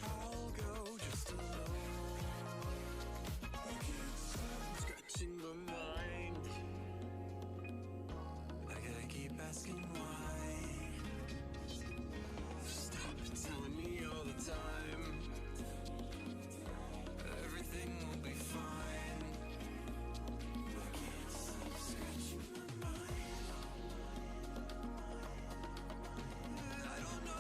I'll go just alone. Scratching my mind. I gotta keep asking why. Stop telling me all the time everything will be fine. I can't stop scratching my mind. I don't know.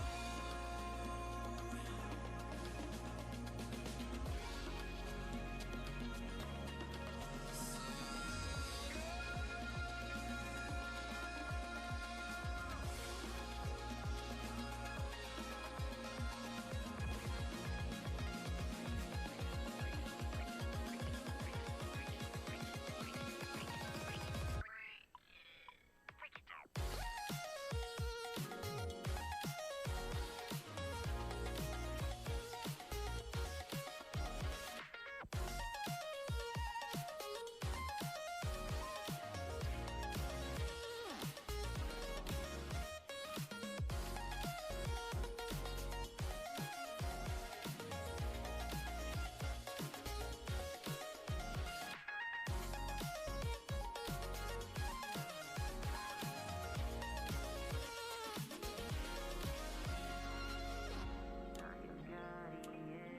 Not your guardian.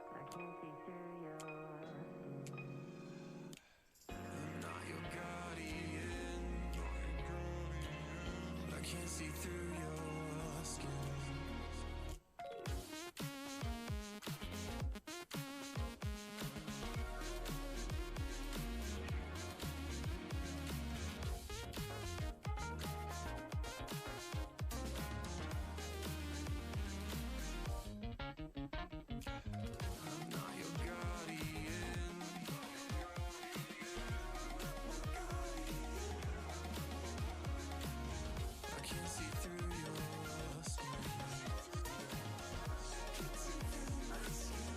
I can't see through your skin. I'm not your guardian. I can't see through your skin. Can't see through my skin.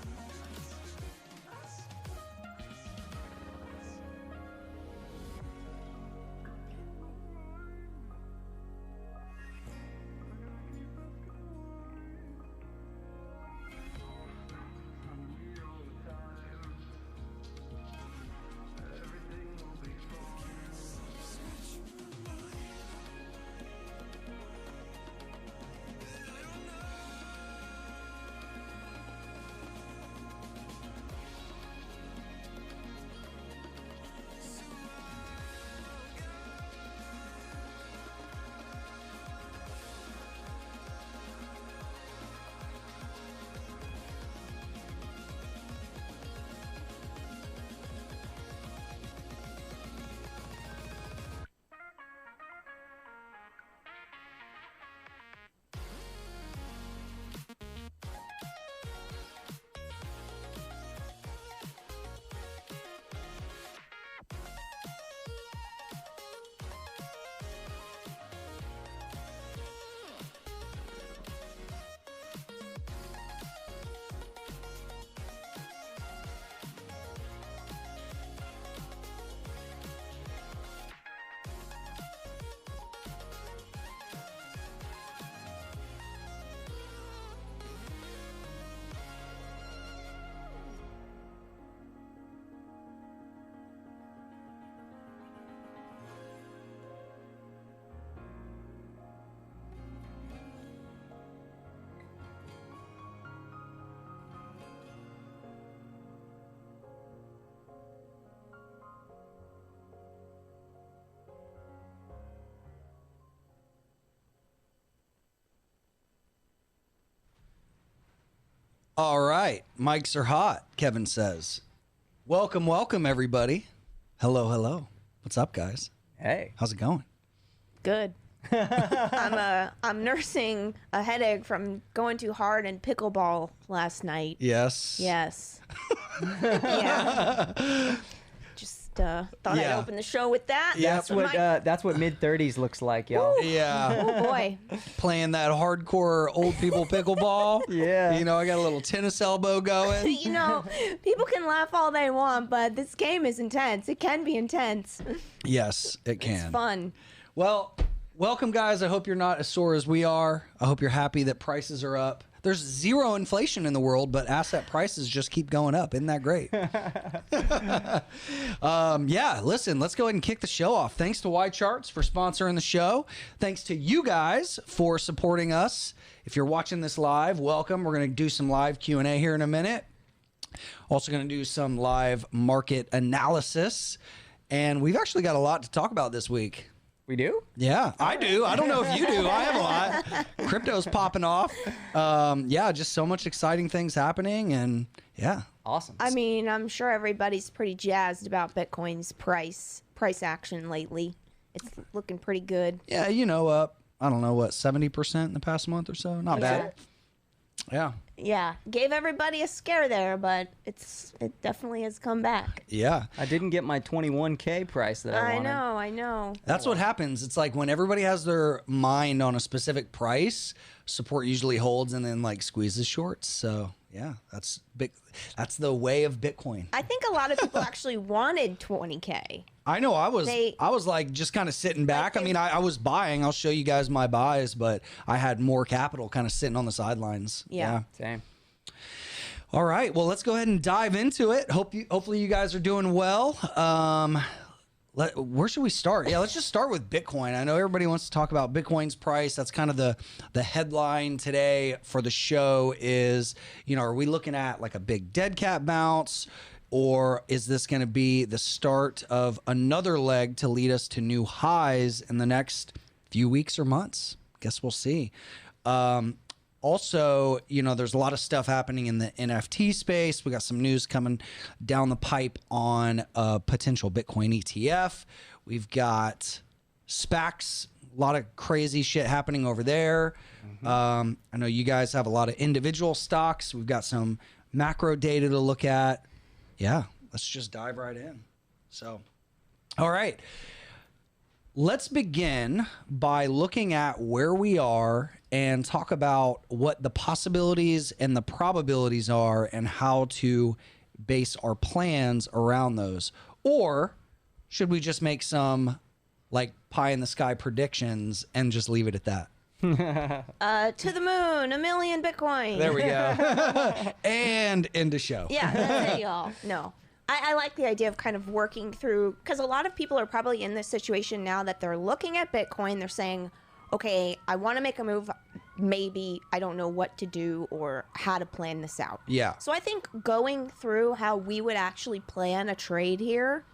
Everything will be fine. Scratching my mind. I don't know. So I'll go. All right. Mics are hot, Kevin says. Welcome, welcome, everybody. Hello, hello. What's up, guys? Hey. How's it going? Good. I'm nursing a headache from going too hard in pickleball last night. Yes. Yes. Yeah. Just thought I'd open the show with that. Yeah, That's what mid-30s looks like, y'all. Yeah. Oh boy. Playing that hardcore old people pickleball. Yeah. You know, I got a little tennis elbow going. You know, people can laugh all they want, but this game is intense. It can be intense. Yes, it can. It's fun. Well, welcome, guys. I hope you're not as sore as we are. I hope you're happy that prices are up. There's zero inflation in the world, but asset prices just keep going up. Isn't that great? Yeah, listen, let's go ahead and kick the show off. Thanks to Y Charts for sponsoring the show. Thanks to you guys for supporting us. If you're watching this live, welcome. We're going to do some live Q&A here in a minute. Also going to do some live market analysis. And we've actually got a lot to talk about this week. We do? Yeah, I do. I don't know if you do. I have a lot. Crypto's popping off. Yeah, just so much exciting things happening. And yeah. Awesome. I mean, I'm sure everybody's pretty jazzed about Bitcoin's price action lately. It's looking pretty good. Yeah, you know, I don't know, what, 70% in the past month or so? Not bad. Yeah. Yeah, gave everybody a scare there, but it definitely has come back. Yeah. I didn't get my 21K price that I wanted. I know. That's what happens. It's like when everybody has their mind on a specific price, support usually holds and then like squeezes shorts. So yeah, that's big. That's the way of Bitcoin. I think a lot of people actually wanted 20K. I know. I was like just kind of sitting back. I mean, I was buying. I'll show you guys my buys, but I had more capital kind of sitting on the sidelines. Yeah. Same. All right. Well, let's go ahead and dive into it. Hopefully you guys are doing well. Where should we start? Yeah, let's just start with Bitcoin. I know everybody wants to talk about Bitcoin's price. That's kind of the headline today for the show is, you know, are we looking at like a big dead cat bounce? Or is this going to be the start of another leg to lead us to new highs in the next few weeks or months? Guess we'll see. Also, you know, there's a lot of stuff happening in the NFT space. We got some news coming down the pipe on a potential Bitcoin ETF. We've got SPACs, a lot of crazy shit happening over there. I know you guys have a lot of individual stocks. We've got some macro data to look at. Yeah, let's just dive right in. So, all right. Let's begin by looking at where we are and talk about what the possibilities and the probabilities are and how to base our plans around those. Or should we just make some like pie in the sky predictions and just leave it at that? To the moon, 1 million Bitcoin. There we go. And end the show. Yeah, that's it, y'all. No. I like the idea of kind of working through, because a lot of people are probably in this situation now that they're looking at Bitcoin. They're saying, okay, I want to make a move. Maybe I don't know what to do or how to plan this out. Yeah. So I think going through how we would actually plan a trade here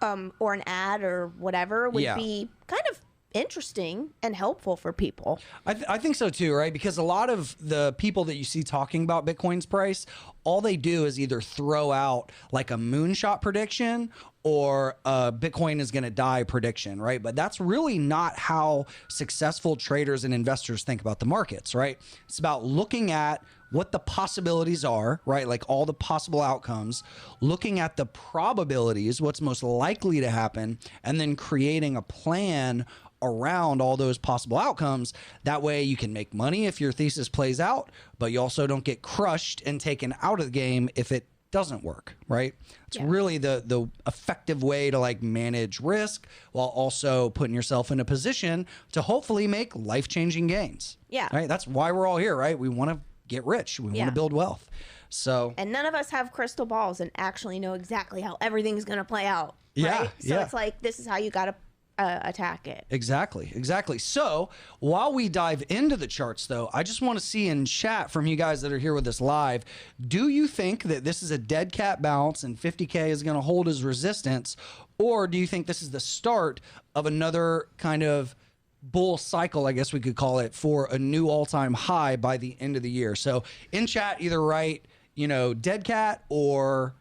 or an ad or whatever would be kind of interesting and helpful for people. I think so too, right? Because a lot of the people that you see talking about Bitcoin's price, all they do is either throw out like a moonshot prediction or a Bitcoin is going to die prediction, right? But that's really not how successful traders and investors think about the markets, right? It's about looking at what the possibilities are, right? Like all the possible outcomes, looking at the probabilities, what's most likely to happen, and then creating a plan around all those possible outcomes. That way you can make money if your thesis plays out, but you also don't get crushed and taken out of the game if it doesn't work, right? It's really the effective way to like manage risk while also putting yourself in a position to hopefully make life-changing gains. Yeah. Right? That's why we're all here, right? We want to get rich. We want to build wealth. So, and none of us have crystal balls and actually know exactly how everything's going to play out. Yeah, Right? So it's like, this is how you got to attack it. Exactly. So while we dive into the charts, though, I just want to see in chat from you guys that are here with us live, do you think that this is a dead cat bounce and 50K is going to hold as resistance? Or do you think this is the start of another kind of bull cycle, I guess we could call it, for a new all-time high by the end of the year? So in chat, either write, you know, dead cat or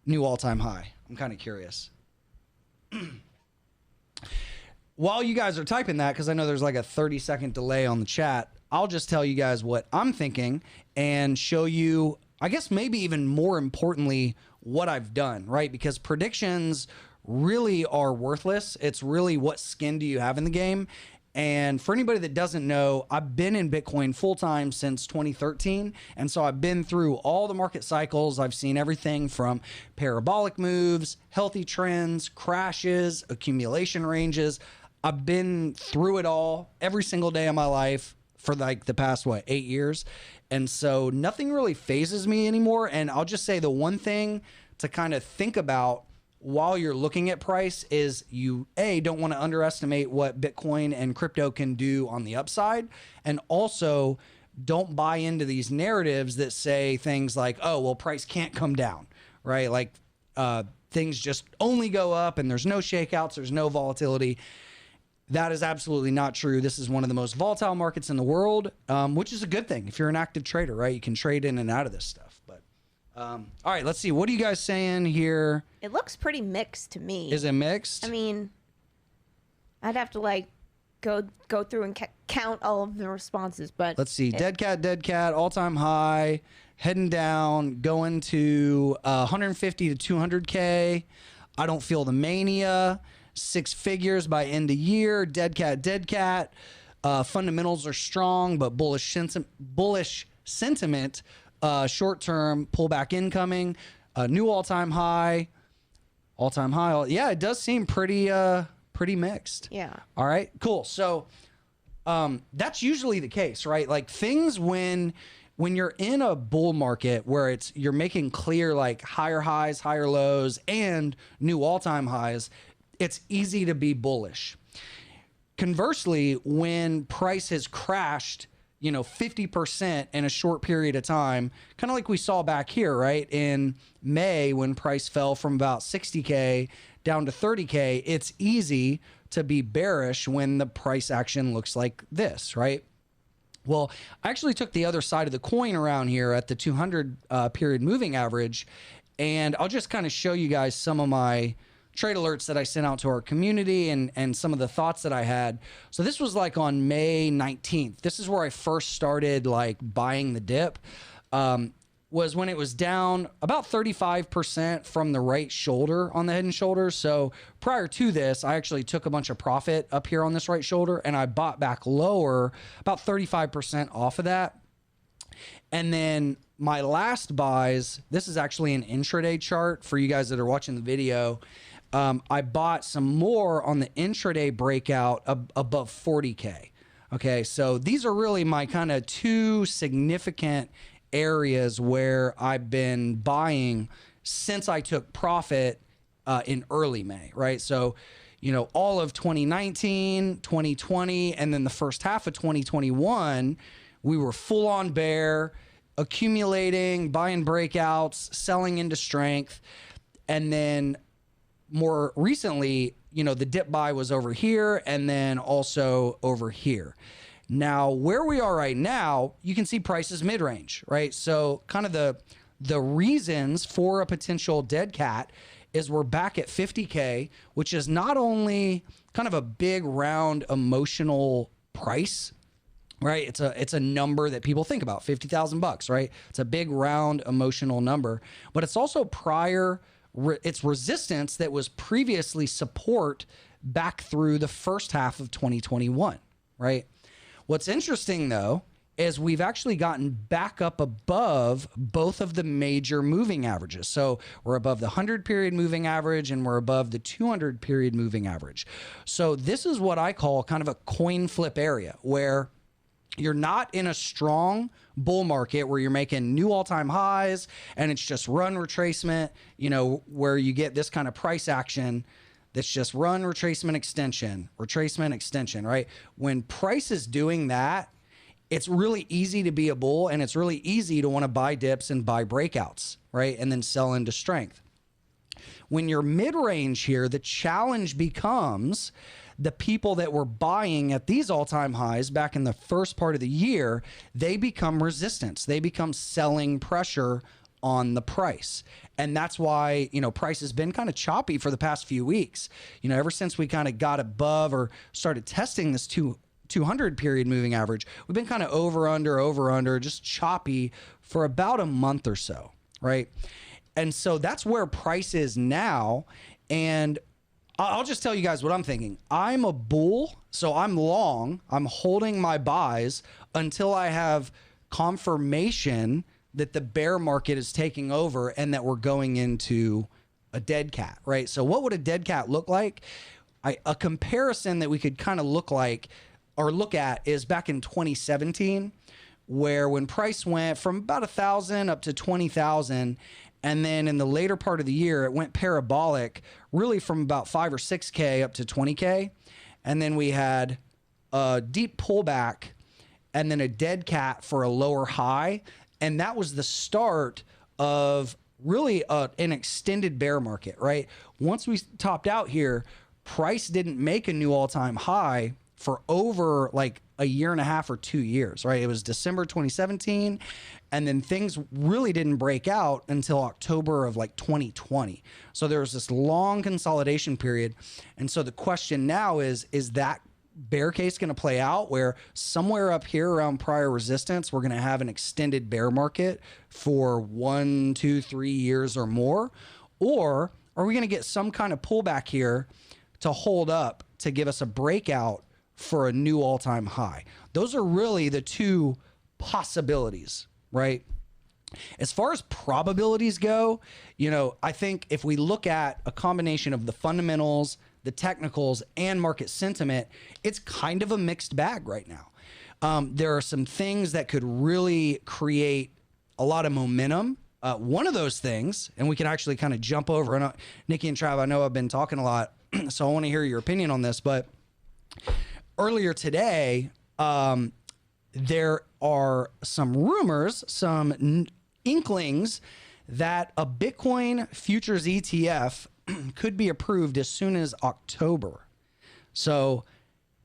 new all-time high. I'm kind of curious. While you guys are typing that, because I know there's like a 30-second delay on the chat, I'll just tell you guys what I'm thinking and show you, I guess maybe even more importantly, what I've done, right? Because predictions really are worthless. It's really what skin do you have in the game. And for anybody that doesn't know, I've been in Bitcoin full-time since 2013. And so I've been through all the market cycles. I've seen everything from parabolic moves, healthy trends, crashes, accumulation ranges. I've been through it all every single day of my life for like the past, 8 years. And so nothing really phases me anymore. And I'll just say the one thing to kind of think about while you're looking at price is you, don't want to underestimate what Bitcoin and crypto can do on the upside. And also don't buy into these narratives that say things like, oh, well, price can't come down, right? Like things just only go up and there's no shakeouts, there's no volatility. That is absolutely not true. This is one of the most volatile markets in the world, which is a good thing. If you're an active trader, right? You can trade in and out of this stuff. But all right, let's see. What are you guys saying here? It looks pretty mixed to me. Is it mixed? I mean, I'd have to like go through and count all of the responses, but let's see. Dead cat, all-time high, heading down, going to 150 to 200K. I don't feel the mania. 6 figures by end of year. Dead cat. Fundamentals are strong, but bullish sentiment. Short term pullback incoming. New all-time high. Yeah, it does seem pretty mixed. Yeah. All right, cool. So that's usually the case, right? Like things when you're in a bull market where you're making clear like higher highs, higher lows, and new all-time highs, it's easy to be bullish. Conversely, when price has crashed, 50% in a short period of time, kind of like we saw back here, right? In May, when price fell from about 60K down to 30K, it's easy to be bearish when the price action looks like this, right? Well, I actually took the other side of the coin around here at the 200 period moving average, and I'll just kind of show you guys some of my trade alerts that I sent out to our community and some of the thoughts that I had. So this was like on May 19th. This is where I first started like buying the dip. Was when it was down about 35% from the right shoulder on the head and shoulders. So prior to this, I actually took a bunch of profit up here on this right shoulder and I bought back lower, about 35% off of that. And then my last buys, this is actually an intraday chart for you guys that are watching the video. I bought some more on the intraday breakout above 40K. Okay, so these are really my kind of 2 significant areas where I've been buying since I took profit in early May, right? So, all of 2019, 2020, and then the first half of 2021, we were full on bear, accumulating, buying breakouts, selling into strength. And then more recently, the dip buy was over here and then also over here. Now, where we are right now, you can see prices mid-range, right? So kind of the reasons for a potential dead cat is we're back at 50K, which is not only kind of a big round emotional price, right? It's a number that people think about, $50,000, right? It's a big round emotional number, but it's also it's resistance that was previously support back through the first half of 2021, right? What's interesting though, is we've actually gotten back up above both of the major moving averages. So we're above the 100 period moving average and we're above the 200 period moving average. So this is what I call kind of a coin flip area where you're not in a strong bull market where you're making new all-time highs and it's just run retracement, where you get this kind of price action that's just run retracement extension, right? When price is doing that, it's really easy to be a bull and it's really easy to want to buy dips and buy breakouts, right? And then sell into strength. When you're mid-range here, the challenge becomes the people that were buying at these all-time highs back in the first part of the year, they become resistance. They become selling pressure on the price. And that's why, price has been kind of choppy for the past few weeks. Ever since we kind of got above or started testing this 200 period moving average, we've been kind of over, under, just choppy for about a month or so, right? And so that's where price is now. And I'll just tell you guys what I'm thinking. I'm a bull, so I'm long. I'm holding my buys until I have confirmation that the bear market is taking over and that we're going into a dead cat, right? So what would a dead cat look like? a comparison that we could kind of look at is back in 2017, where when price went from about 1,000 up to 20,000, and then in the later part of the year, it went parabolic, really from about 5 or 6K up to 20K. And then we had a deep pullback and then a dead cat for a lower high. And that was the start of really an extended bear market, right? Once we topped out here, price didn't make a new all-time high for over like a year and a half or 2 years, right? It was December 2017. And then things really didn't break out until October of like 2020. So there was this long consolidation period. And so the question now is that bear case going to play out where somewhere up here around prior resistance, we're going to have an extended bear market for 1, 2, 3 years or more? Or are we going to get some kind of pullback here to hold up to give us a breakout for a new all-time high? Those are really the two possibilities, right? As far as probabilities go, I think if we look at a combination of the fundamentals, the technicals, and market sentiment, it's kind of a mixed bag right now. There are some things that could really create a lot of momentum. One of those things, and we can actually kind of jump over, and Nikki and Trav, I know I've been talking a lot, so I want to hear your opinion on this, but earlier today, there are some rumors, some inklings that a Bitcoin futures ETF could be approved as soon as October. So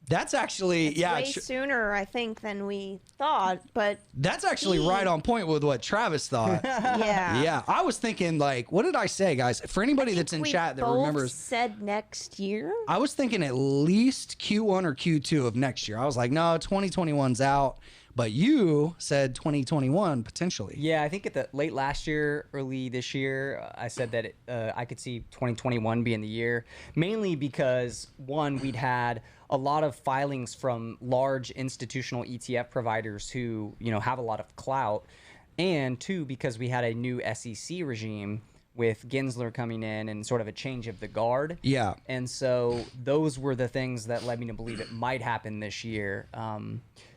that's actually, it's way sooner, I think, than we thought, but that's actually right on point with what Travis thought. Yeah. I was thinking, like, what did I say, guys? For anybody that's in chat that remembers, said next year. I was thinking at least Q1 or Q2 of next year. I was like, no, 2021's out. But you said 2021 potentially. Yeah, I think at the late last year, early this year, I said that I could see 2021 being the year, mainly because, one, we'd had a lot of filings from large institutional ETF providers who, have a lot of clout, and two, because we had a new SEC regime with Gensler coming in and sort of a change of the guard. Yeah. And so those were the things that led me to believe it might happen this year.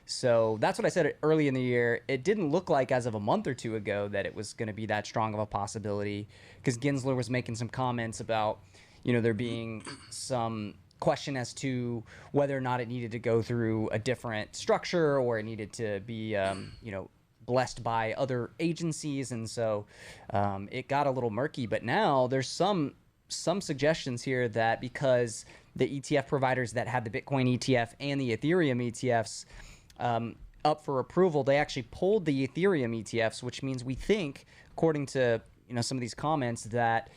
So that's what I said early in the year. It didn't look like as of a month or two ago that it was going to be that strong of a possibility, because Gensler was making some comments about, there being some question as to whether or not it needed to go through a different structure or it needed to be, blessed by other agencies. And so it got a little murky. But now there's some suggestions here that because the ETF providers that had the Bitcoin ETF and the Ethereum ETFs up for approval, they actually pulled the Ethereum ETFs, which means we think, according to some of these comments, that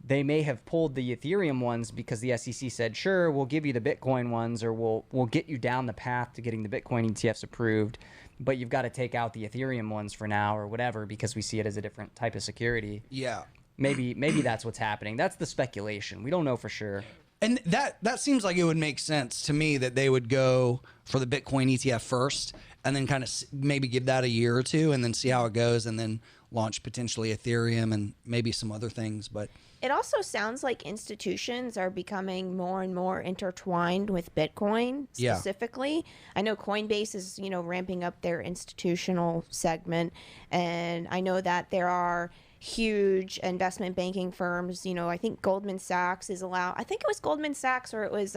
they may have pulled the Ethereum ones because the SEC said, sure, we'll give you the Bitcoin ones, or we'll get you down the path to getting the Bitcoin ETFs approved, but you've got to take out the Ethereum ones for now or whatever, because we see it as a different type of security. Yeah. Maybe that's what's happening. That's the speculation. We don't know for sure. And that seems like it would make sense to me that they would go for the Bitcoin ETF first and then kind of maybe give that a year or two and then see how it goes and then launch potentially Ethereum and maybe some other things. But it also sounds like institutions are becoming more and more intertwined with Bitcoin specifically. Yeah. I know Coinbase is, ramping up their institutional segment, and I know that there are huge investment banking firms. I think Goldman Sachs is I think it was Goldman Sachs or it was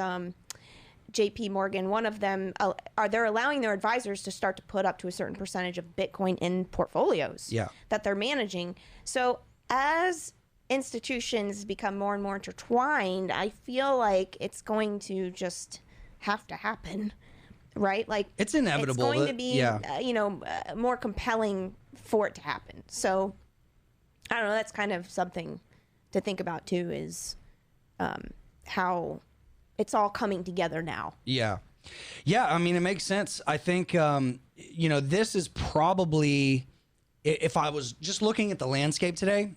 JP Morgan. One of them they're allowing their advisors to start to put up to a certain percentage of Bitcoin in portfolios that they're managing. So as institutions become more and more intertwined, I feel like it's going to just have to happen, right? Like it's inevitable. It's going to be more compelling for it to happen. So I don't know. That's kind of something to think about too, is how it's all coming together now. Yeah. I mean, it makes sense. I think, this is probably, if I was just looking at the landscape today,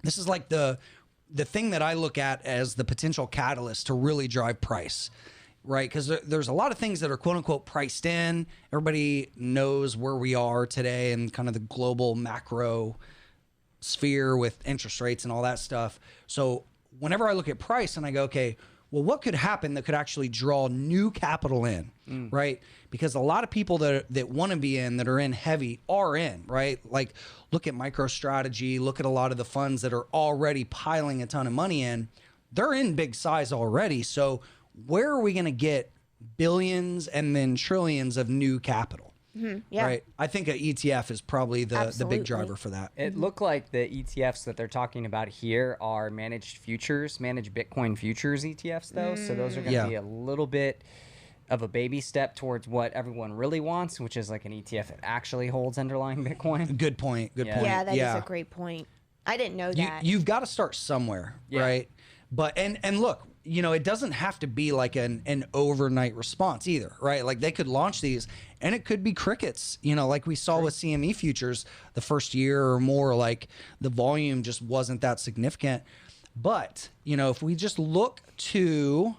this is like the thing that I look at as the potential catalyst to really drive price, right? Because there's a lot of things that are quote unquote priced in. Everybody knows where we are today and kind of the global macro sphere with interest rates and all that stuff. So whenever I look at price and I go, okay, well, what could happen that could actually draw new capital in, right? Because a lot of people that want to be in, that are in heavy, are in, right? Like, look at MicroStrategy, look at a lot of the funds that are already piling a ton of money in. They're in big size already. So where are we going to get billions and then trillions of new capital? Yeah. Right. I think an ETF is probably the Absolutely. big driver for that. It looked like the ETFs that they're talking about here are managed Bitcoin futures ETFs, though. So those are going to be a little bit of a baby step towards what everyone really wants, which is like an ETF that actually holds underlying Bitcoin. Good point. Good point. Yeah, that is a great point. I didn't know that. You've got to start somewhere, right? But and look, it doesn't have to be like an overnight response either, right? Like, they could launch these and it could be crickets, like we saw with CME futures the first year or more. Like, the volume just wasn't that significant. But, if we just look to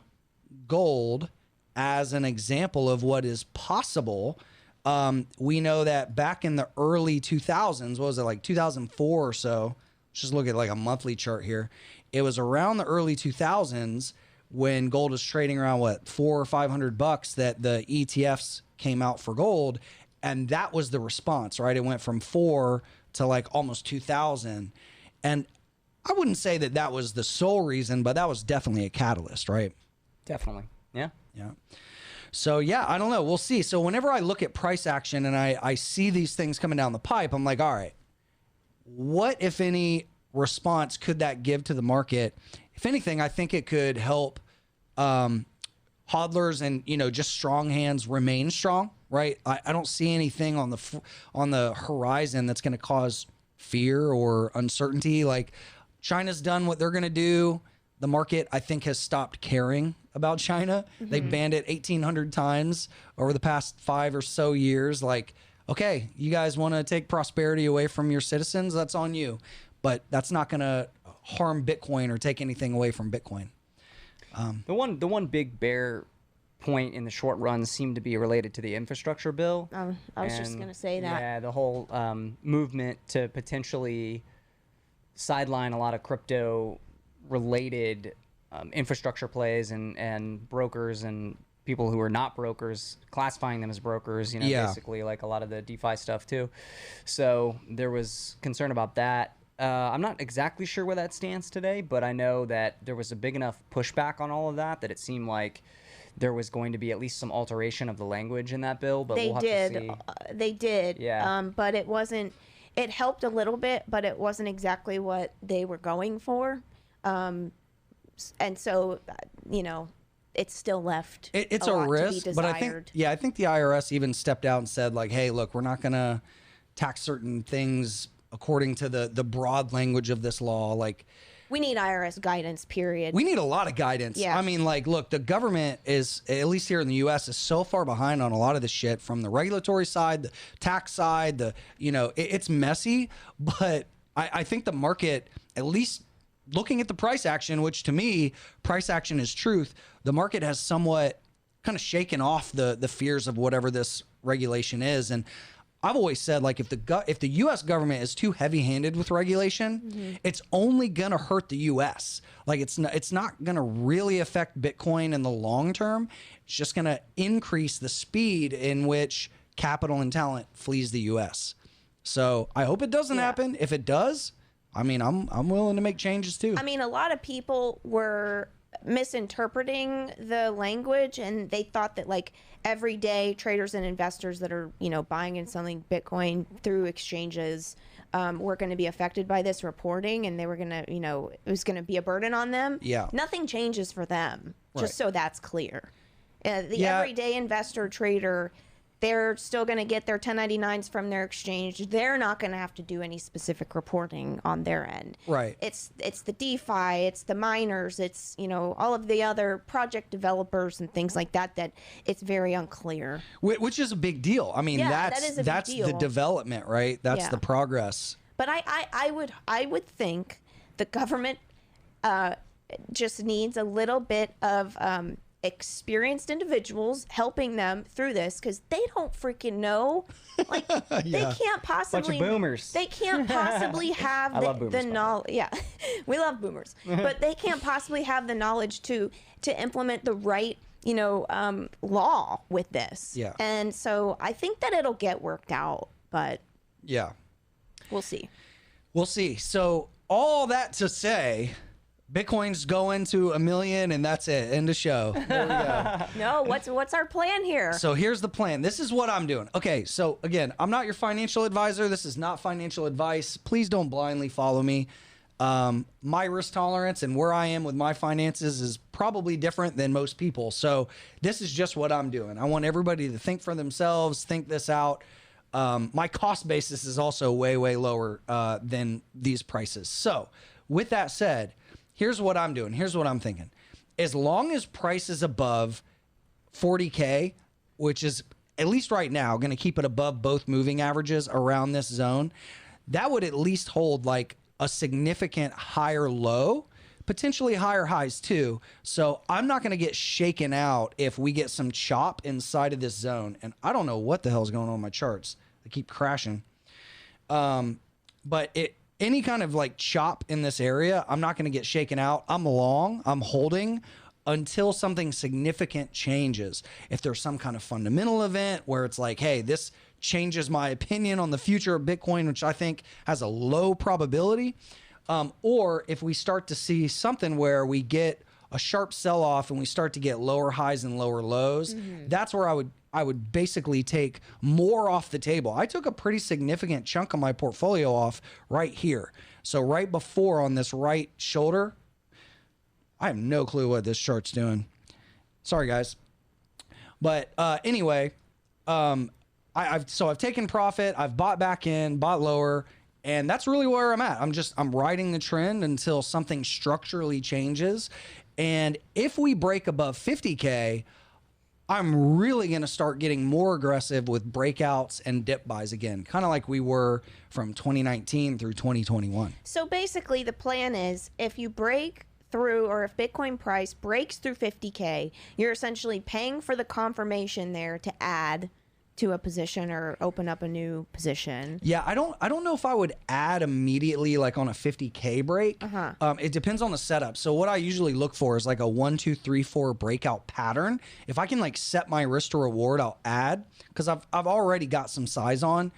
gold as an example of what is possible, we know that back in the early 2000s, what was it, like 2004 or so? Let's just look at like a monthly chart here. It was around the early 2000s when gold was trading around $400 or $500 that the ETFs came out for gold, and that was the response, right? It went from 4 to like almost 2000, and I wouldn't say that was the sole reason, but that was definitely a catalyst, right? Definitely. Yeah. Yeah. So yeah, I don't know. We'll see. So whenever I look at price action and I see these things coming down the pipe, I'm like, all right, what, if any, response could that give to the market? If anything, I think it could help hodlers and just strong hands remain strong, right? I don't see anything on the horizon that's going to cause fear or uncertainty. Like, China's done what they're going to do. The market, I think, has stopped caring about China. They banned it 1,800 times over the past 5 or so years. Like, okay, you guys want to take prosperity away from your citizens? That's on you. But that's not going to harm Bitcoin or take anything away from Bitcoin. The one big bear point in the short run seemed to be related to the infrastructure bill. I was just going to say that. Yeah, the whole movement to potentially sideline a lot of crypto-related infrastructure plays and brokers and people who are not brokers, classifying them as brokers, basically like a lot of the DeFi stuff too. So there was concern about that. I'm not exactly sure where that stands today, but I know that there was a big enough pushback on all of that it seemed like there was going to be at least some alteration of the language in that bill. But we'll have to see. They did. Yeah. But it wasn't. It helped a little bit, but it wasn't exactly what they were going for. And so, it's still left. It's a a lot risk, to be but desired. I think the IRS even stepped out and said, like, hey, look, we're not going to tax certain things according to the broad language of this law. Like, we need IRS guidance, period. we need a lot of guidance. Yeah. I mean, like, look, the government is, at least here in the U.S., is so far behind on a lot of this shit, from the regulatory side, the tax side, it's messy. But I think the market, at least looking at the price action, which to me, price action is truth, the market has somewhat kind of shaken off the fears of whatever this regulation is. And I've always said, like, if the U.S. government is too heavy-handed with regulation, it's only gonna hurt the U.S. Like, it's not gonna really affect Bitcoin in the long term. It's just gonna increase the speed in which capital and talent flees the U.S. So I hope it doesn't happen. If it does, I mean, I'm willing to make changes too. I mean, a lot of people were misinterpreting the language, and they thought that, like, everyday traders and investors that are buying and selling Bitcoin through exchanges were going to be affected by this reporting, and they were going to it was going to be a burden on them. Nothing changes for them, just so that's clear. The everyday investor trader, they're still going to get their 1099s from their exchange. They're not going to have to do any specific reporting on their end. Right. It's the DeFi, it's the miners, it's all of the other project developers and things like that it's very unclear. Which is a big deal. I mean, that's the development, right? That's the progress. But I would think the government just needs a little bit of experienced individuals helping them through this because they don't freaking know. Like they can't possibly boomers. They can't possibly have I love the boomers, knowledge. Yeah, we love boomers, but they can't possibly have the knowledge to implement the right law with this. Yeah. And so I think that it'll get worked out, but Yeah. we'll see. We'll see. So all that to say, Bitcoin's going to 1 million and that's it. End of show. There we go. No, what's our plan here? So here's the plan. This is what I'm doing. Okay, so again, I'm not your financial advisor. This is not financial advice. Please don't blindly follow me. My risk tolerance and where I am with my finances is probably different than most people. So this is just what I'm doing. I want everybody to think for themselves, think this out. My cost basis is also way, way lower than these prices. So with that said, here's what I'm doing. Here's what I'm thinking. As long as price is above 40K, which is at least right now going to keep it above both moving averages around this zone, that would at least hold like a significant higher low, potentially higher highs too. So I'm not going to get shaken out if we get some chop inside of this zone. And I don't know what the hell is going on with my charts. They keep crashing. But any kind of like chop in this area, I'm not going to get shaken out. I'm long, I'm holding until something significant changes. If there's some kind of fundamental event where it's like, hey, this changes my opinion on the future of Bitcoin, which I think has a low probability. Or if we start to see something where we get a sharp sell-off and we start to get lower highs and lower lows, that's where I would basically take more off the table. I took a pretty significant chunk of my portfolio off right here. So right before on this right shoulder, I have no clue what this chart's doing. Sorry, guys. But anyway, I've taken profit. I've bought back in, bought lower, and that's really where I'm at. I'm riding the trend until something structurally changes. And if we break above 50K, I'm really going to start getting more aggressive with breakouts and dip buys again, kind of like we were from 2019 through 2021. So basically the plan is if you break through, or if Bitcoin price breaks through 50K, you're essentially paying for the confirmation there to add to a position or open up a new position. Yeah, I don't know if I would add immediately like on a 50K break. It depends on the setup. So what I usually look for is like a 1, 2, 3, 4 breakout pattern. If I can like set my risk to reward, I'll add, because I've already got some size on.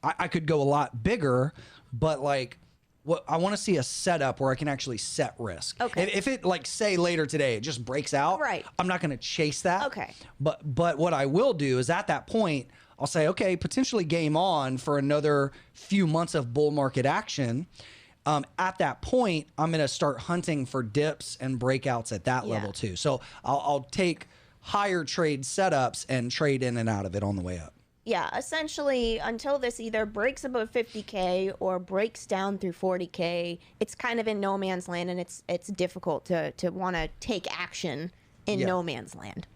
I could go a lot bigger, but like what I want to see a setup where I can actually set risk. Okay. If it like say later today it just breaks out, right, I'm not going to chase that. Okay. But what I will do is at that point I'll say, okay, potentially game on for another few months of bull market action. At that point, I'm going to start hunting for dips and breakouts at that level too. So I'll take higher trade setups and trade in and out of it on the way up. Yeah, essentially, until this either breaks above 50K or breaks down through 40K, it's kind of in no man's land, and it's difficult to want to take action in no man's land.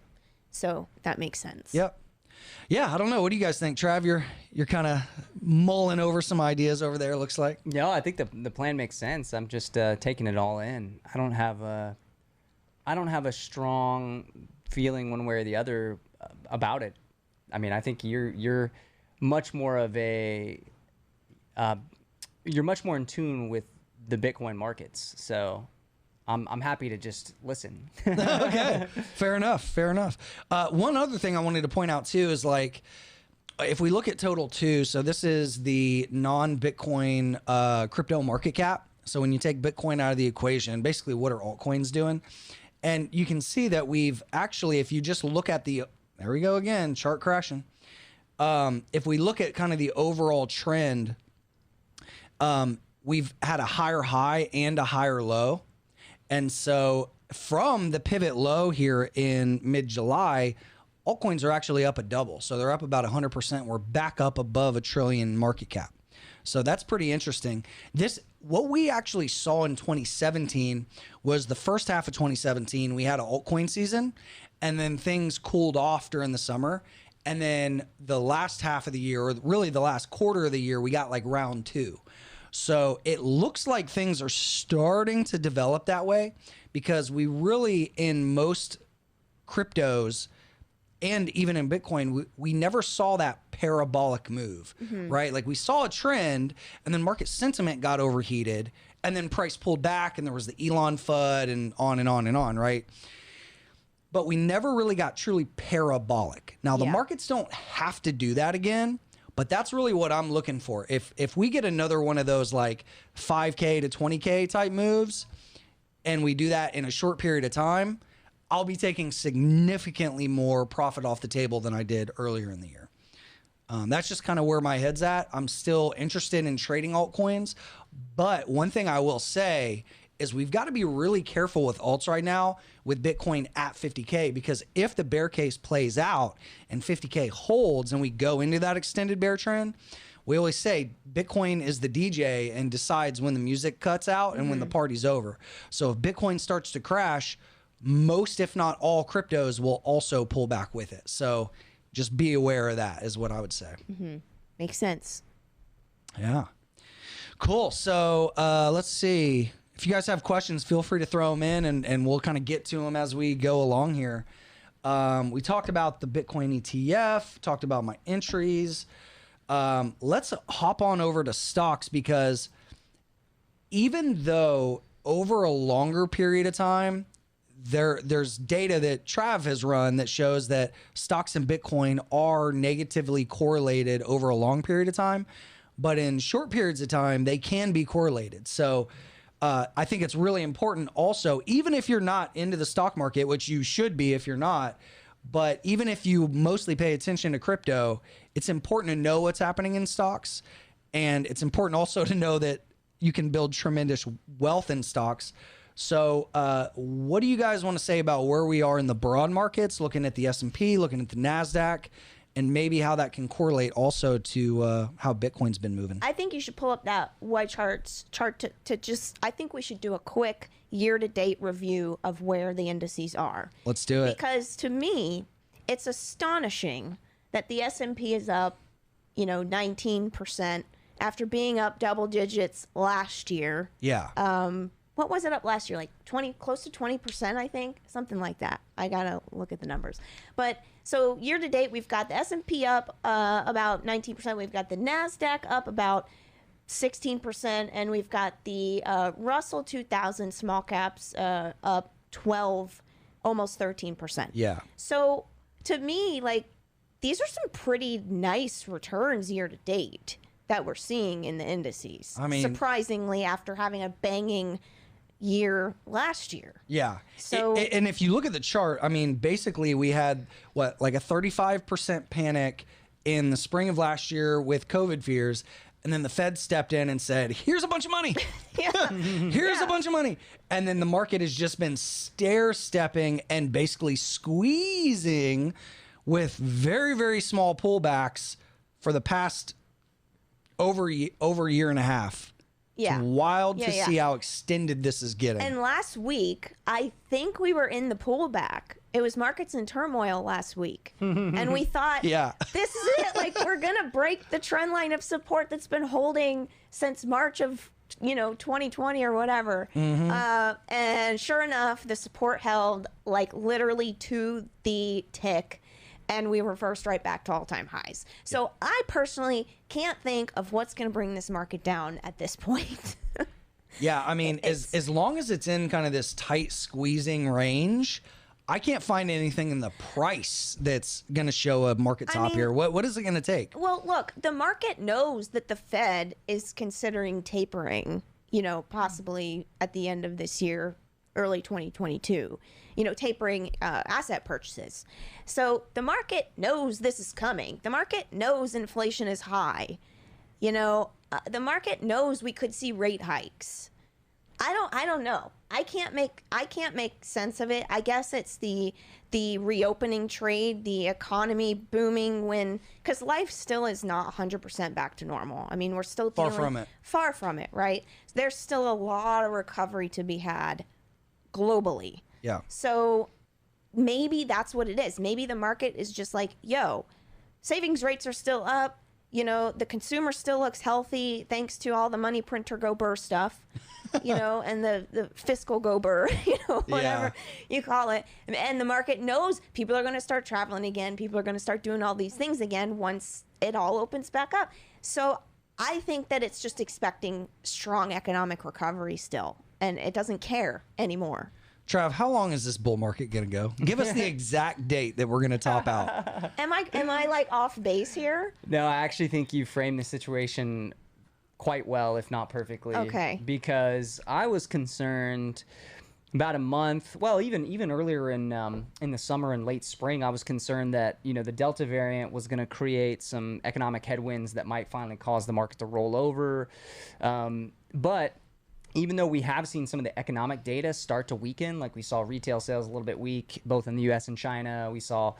So that makes sense. Yep. Yeah, I don't know. What do you guys think, Trav? You're kind of mulling over some ideas over there, looks like. No, I think the plan makes sense. I'm just taking it all in. I don't have a strong feeling one way or the other about it. I mean, I think you're much more of a you're much more in tune with the Bitcoin markets. So I'm happy to just listen. Okay, fair enough. Fair enough. One other thing I wanted to point out too is like, if we look at total too, so this is the non-Bitcoin crypto market cap. So when you take Bitcoin out of the equation, basically what are altcoins doing? And you can see that we've actually, if you just look at the, there we go again, chart crashing. If we look at kind of the overall trend, we've had a higher high and a higher low. And so from the pivot low here in mid-July, altcoins are actually up a double. So they're up about 100%. We're back up above $1 trillion market cap. So that's pretty interesting. What we actually saw in 2017 was the first half of 2017, we had an altcoin season, and then things cooled off during the summer. And then the last half of the year, or really the last quarter of the year, we got like round two. So it looks like things are starting to develop that way, because we really, in most cryptos and even in Bitcoin, we never saw that parabolic move, right? Like we saw a trend and then market sentiment got overheated and then price pulled back and there was the Elon FUD and on and on and on, right? But we never really got truly parabolic. Now, the markets don't have to do that again, but that's really what I'm looking for. If we get another one of those like 5K to 20K type moves and we do that in a short period of time, I'll be taking significantly more profit off the table than I did earlier in the year. That's just kind of where my head's at. I'm still interested in trading altcoins, but one thing I will say is we've got to be really careful with alts right now with Bitcoin at 50K, because if the bear case plays out and 50K holds and we go into that extended bear trend, we always say Bitcoin is the DJ and decides when the music cuts out and when the party's over. So if Bitcoin starts to crash, most, if not all, cryptos will also pull back with it. So just be aware of that is what I would say. Makes sense. Yeah. Cool. So let's see. If you guys have questions, feel free to throw them in and we'll kind of get to them as we go along here. We talked about the Bitcoin ETF, talked about my entries. Let's hop on over to stocks, because even though over a longer period of time, there's data that Trav has run that shows that stocks and Bitcoin are negatively correlated over a long period of time, but in short periods of time, they can be correlated. So I think it's really important also, even if you're not into the stock market, which you should be if you're not, but even if you mostly pay attention to crypto, it's important to know what's happening in stocks. And it's important also to know that you can build tremendous wealth in stocks. So what do you guys want to say about where we are in the broad markets, looking at the S&P, looking at the NASDAQ, and maybe how that can correlate also to how Bitcoin's been moving? I think you should pull up that white chart to just, I think we should do a quick year-to-date review of where the indices are. Let's do it. Because to me, it's astonishing that the S&P is up, 19% after being up double digits last year. Yeah. What was it up last year? Like 20, close to 20%, I think, something like that. I gotta look at the numbers. But so year to date, we've got the S&P up about 19%. We've got the NASDAQ up about 16%, and we've got the Russell 2000 small caps up 12, almost 13%. Yeah. So to me, like, these are some pretty nice returns year to date that we're seeing in the indices. I mean, surprisingly, after having a banging year last year. Yeah. So, and if you look at the chart, I mean, basically we had like a 35% panic in the spring of last year with COVID fears. And then the Fed stepped in and said, here's a bunch of money. Here's a bunch of money. And then the market has just been stair-stepping and basically squeezing with very, very small pullbacks for the past over a year and a half. Yeah. It's wild to see how extended this is getting. And last week, I think we were in the pullback. It was markets in turmoil last week. And we thought, this is it. Like, we're going to break the trend line of support that's been holding since March of, 2020 or whatever. And sure enough, the support held like literally to the tick. And we reversed right back to all-time highs. So I personally can't think of what's going to bring this market down at this point. Yeah, I mean, as long as it's in kind of this tight squeezing range, I can't find anything in the price that's going to show a market top here. What is it going to take? Well, look, the market knows that the Fed is considering tapering, possibly at the end of this year, early 2022, tapering asset purchases. So the market knows this is coming. The market knows inflation is high. The market knows we could see rate hikes. I don't know. I can't make sense of it. I guess it's the reopening trade, the economy booming because life still is not 100% back to normal. I mean, we're still far from it, right? There's still a lot of recovery to be had globally. Yeah. So maybe that's what it is. Maybe the market is just like, savings rates are still up. you know, the consumer still looks healthy thanks to all the money printer go burr stuff, you know, and the fiscal go burr, you know, whatever you call it. And the market knows people are going to start traveling again. People are going to start doing all these things again once it all opens back up. So I think that it's just expecting strong economic recovery still, and it doesn't care anymore. Trav, how long is this bull market going to go? Give us the exact date that we're going to top out. Am I like off base here? No, I actually think you framed the situation quite well, if not perfectly. Okay. Because I was concerned about a month, well, even earlier in the summer and late spring, I was concerned that, you know, the Delta variant was going to create some economic headwinds that might finally cause the market to roll over. But even though we have seen some of the economic data start to weaken, like we saw retail sales a little bit weak, both in the U.S. and China, we saw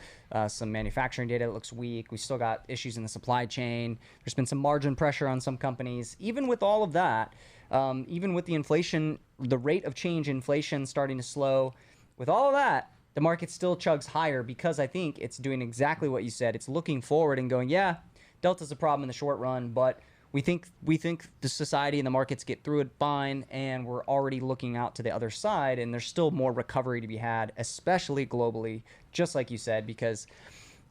some manufacturing data that looks weak. We still got issues in the supply chain. There's been some margin pressure on some companies. Even with all of that, even with the inflation, the rate of change inflation starting to slow, with all of that, the market still chugs higher because I think it's doing exactly what you said. It's looking forward and going, yeah, Delta's a problem in the short run, but we think the society and the markets get through it fine, and we're already looking out to the other side, and there's still more recovery to be had, especially globally, just like you said, because,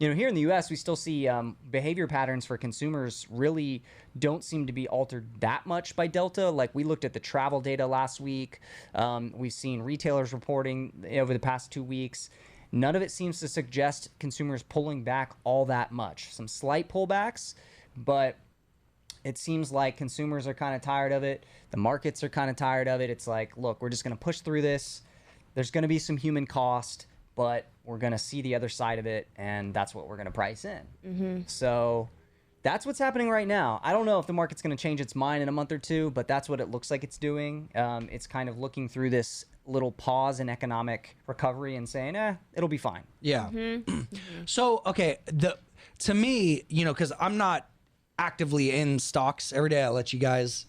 you know, here in the U.S., we still see behavior patterns for consumers really don't seem to be altered that much by Delta. Like, we looked at the travel data last week. We've seen retailers reporting over the past 2 weeks. None of it seems to suggest consumers pulling back all that much. Some slight pullbacks, but it seems like consumers are kind of tired of it. The markets are kind of tired of it. It's like, look, we're just going to push through this. There's going to be some human cost, but we're going to see the other side of it, and that's what we're going to price in. Mm-hmm. So that's what's happening right now. I don't know if the market's going to change its mind in a month or two, but that's what it looks like it's doing. It's kind of looking through this little pause in economic recovery and saying, it'll be fine. Yeah. Mm-hmm. So, okay, to me, you know, because I'm not actively in stocks every day, I let you guys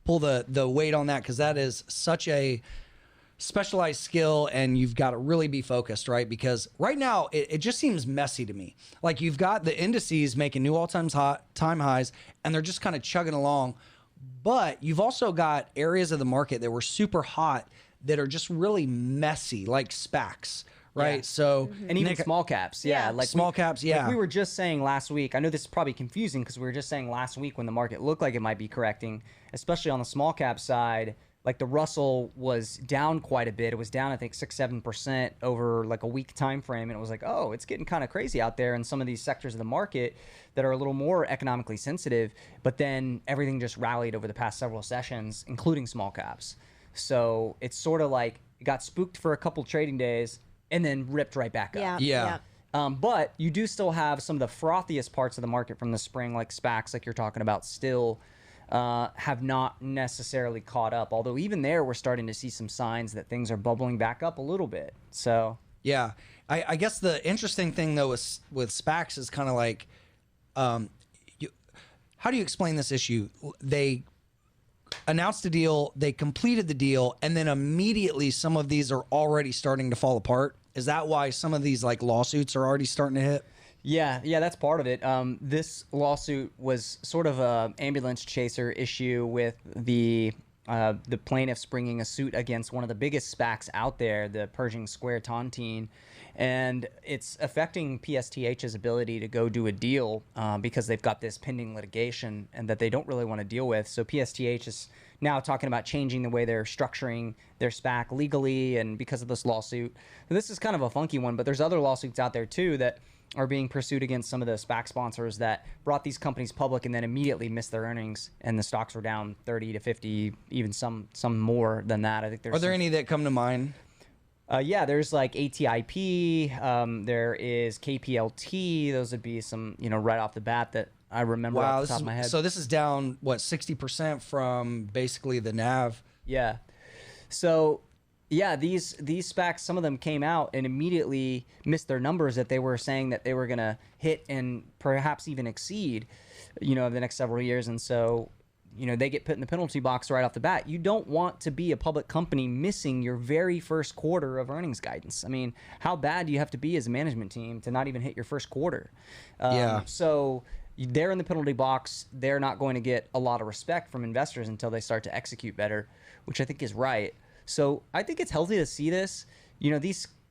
pull the weight on that, because that is such a specialized skill, and you've got to really be focused, right? Because right now it just seems messy to me. Like, you've got the indices making new all-time highs, and they're just kind of chugging along, but you've also got areas of the market that were super hot that are just really messy, like SPACs. Right. Yeah. So, and even small caps. Yeah. Like small caps. Yeah. Like we were just saying last week, I know this is probably confusing because we were just saying last week when the market looked like it might be correcting, especially on the small cap side, like the Russell was down quite a bit. It was down, I think, 6-7% over like a week time frame. And it was like, oh, it's getting kind of crazy out there in some of these sectors of the market that are a little more economically sensitive. But then everything just rallied over the past several sessions, including small caps. So it's sort of like it got spooked for a couple trading days and then ripped right back up. Yeah. But you do still have some of the frothiest parts of the market from the spring, like SPACs, like you're talking about, still have not necessarily caught up. Although even there, we're starting to see some signs that things are bubbling back up a little bit. So yeah, I guess the interesting thing though with SPACs is kind of like, how do you explain this issue? They announced a deal, they completed the deal, and then immediately some of these are already starting to fall apart. Is that why some of these like lawsuits are already starting to hit? Yeah, that's part of it. This lawsuit was sort of a ambulance chaser issue with the plaintiffs bringing a suit against one of the biggest SPACs out there, the Pershing Square Tontine, and it's affecting PSTH's ability to go do a deal because they've got this pending litigation and that they don't really want to deal with. So PSTH is now talking about changing the way they're structuring their SPAC legally, and because of this lawsuit. So this is kind of a funky one, but there's other lawsuits out there too that are being pursued against some of the SPAC sponsors that brought these companies public and then immediately missed their earnings, and the stocks were down 30 to 50, even some more than that. I think there's. Are there any that come to mind? Yeah, there's like ATIP. There is KPLT. Those would be some, right off the bat that I remember off the top of my head. So this is down, what, 60% from basically the NAV? Yeah. So, yeah, these SPACs, some of them came out and immediately missed their numbers that they were saying that they were going to hit and perhaps even exceed, over the next several years. And so, they get put in the penalty box right off the bat. You don't want to be a public company missing your very first quarter of earnings guidance. I mean, how bad do you have to be as a management team to not even hit your first quarter? Yeah. So they're in the penalty box. They're not going to get a lot of respect from investors until they start to execute better, which I think is right. So I think it's healthy to see this.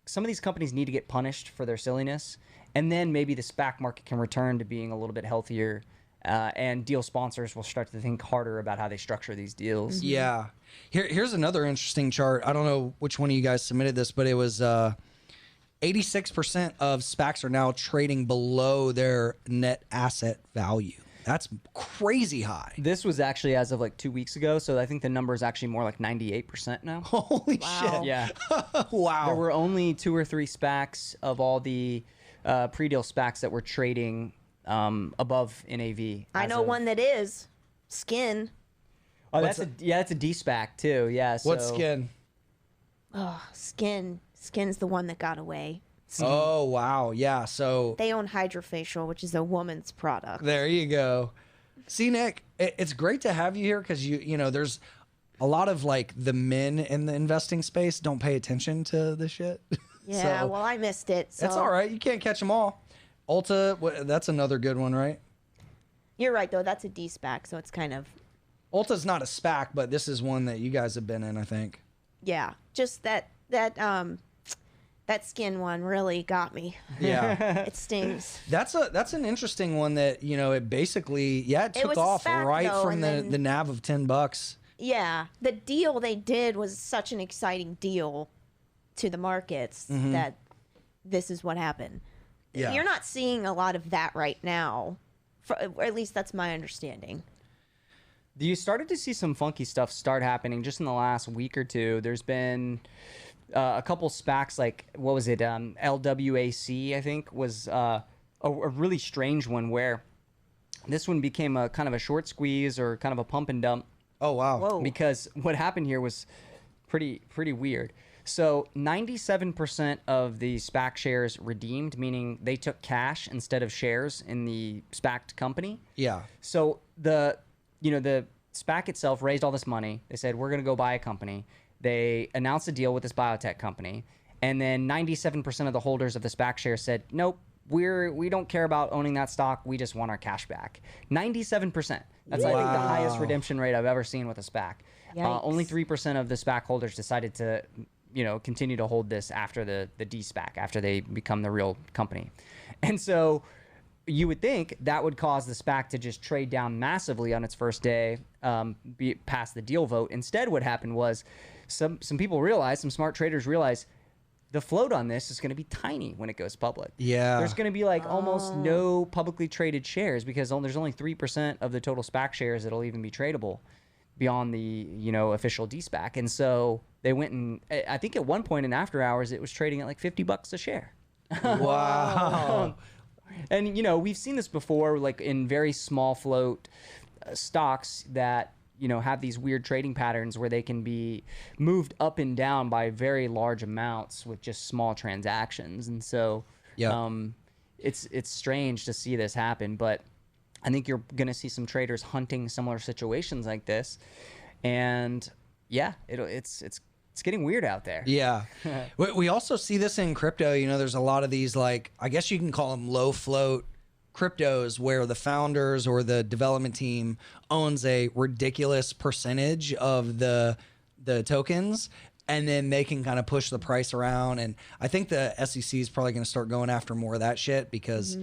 Some of these companies need to get punished for their silliness, and then maybe the SPAC market can return to being a little bit healthier, and deal sponsors will start to think harder about how they structure these deals. Yeah. Here's another interesting chart. I don't know which one of you guys submitted this, but it was 86% of SPACs are now trading below their net asset value. That's crazy high. This was actually as of like 2 weeks ago, so I think the number is actually more like 98% now. Holy Wow. shit. Yeah. Wow. There were only 2 or 3 SPACs of all the pre-deal SPACs that were trading above NAV. I know one that is Skin. Oh, that's a D-SPAC too. Yeah. So, What skin? Oh, Skin. Skin's the one that got away. Oh, wow. Yeah. So They own Hydrofacial, which is a woman's product. there you go. See, Nick, it's great to have you here because you know, there's a lot of like the men in the investing space don't pay attention to this shit. Yeah, So, well, I missed it. So it's all right. You can't catch them all. Ulta, that's another good one, right? You're right, though. That's a D-SPAC, so it's kind of, Ulta's not a SPAC, but this is one that you guys have been in, I think. yeah. Just that Skin one really got me. Yeah. It stings. That's an interesting one that, you know, it basically, it took was a off SPAC, right though, from and then- the nav of $10. Yeah, the deal they did was such an exciting deal to the markets that this is what happened. Yeah. You're not seeing a lot of that right now, or at least that's my understanding. You started to see some funky stuff start happening just in the last week or two. There's been a couple SPACs, like, what was it? LWAC, I think, was a really strange one where this one became a kind of a short squeeze or kind of a pump and dump. Oh, wow. Whoa. Because what happened here was pretty weird. So 97% of the SPAC shares redeemed, meaning they took cash instead of shares in the SPAC company. Yeah. So the SPAC itself raised all this money. They said, we're going to go buy a company. They announced a deal with this biotech company. And then 97% of the holders of the SPAC shares said, nope, we don't care about owning that stock. We just want our cash back. 97%. That's, I think, the highest redemption rate I've ever seen with a SPAC. Only 3% of the SPAC holders decided to, continue to hold this after the D-SPAC, after they become the real company. And so you would think that would cause the SPAC to just trade down massively on its first day, past the deal vote. Instead, what happened was some people realized, some smart traders realized, the float on this is going to be tiny when it goes public. Yeah. There's going to be like almost no publicly traded shares because there's only 3% of the total SPAC shares that'll even be tradable beyond the, official D-SPAC. And so they went and I think at one point in after hours, it was trading at like $50 a share. Wow. And, we've seen this before, like in very small float stocks that, have these weird trading patterns where they can be moved up and down by very large amounts with just small transactions. And so it's strange to see this happen, but I think you're going to see some traders hunting similar situations like this. And yeah, it's getting weird out there. Yeah. We also see this in crypto. There's a lot of these, like, I guess you can call them low float cryptos where the founders or the development team owns a ridiculous percentage of the tokens, and then they can kind of push the price around. And I think the SEC is probably going to start going after more of that shit because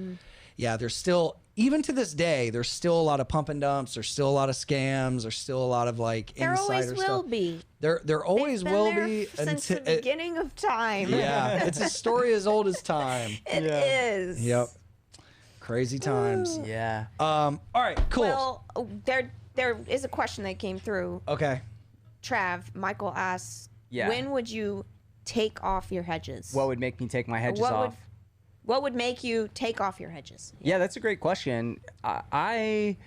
there's still, even to this day, there's still a lot of pump and dumps. There's still a lot of scams. There's still a lot of like There always insider will stuff. be. There always They've been will there be since the beginning of time. yeah, it's a story as old as time. It is. Yep. Crazy times. Yeah. All right, cool. Well, there is a question that came through. Okay. Trav, Michael asks, Yeah. when would you take off your hedges? What would make me take my hedges What off? What would make you take off your hedges? Yeah, that's a great question. I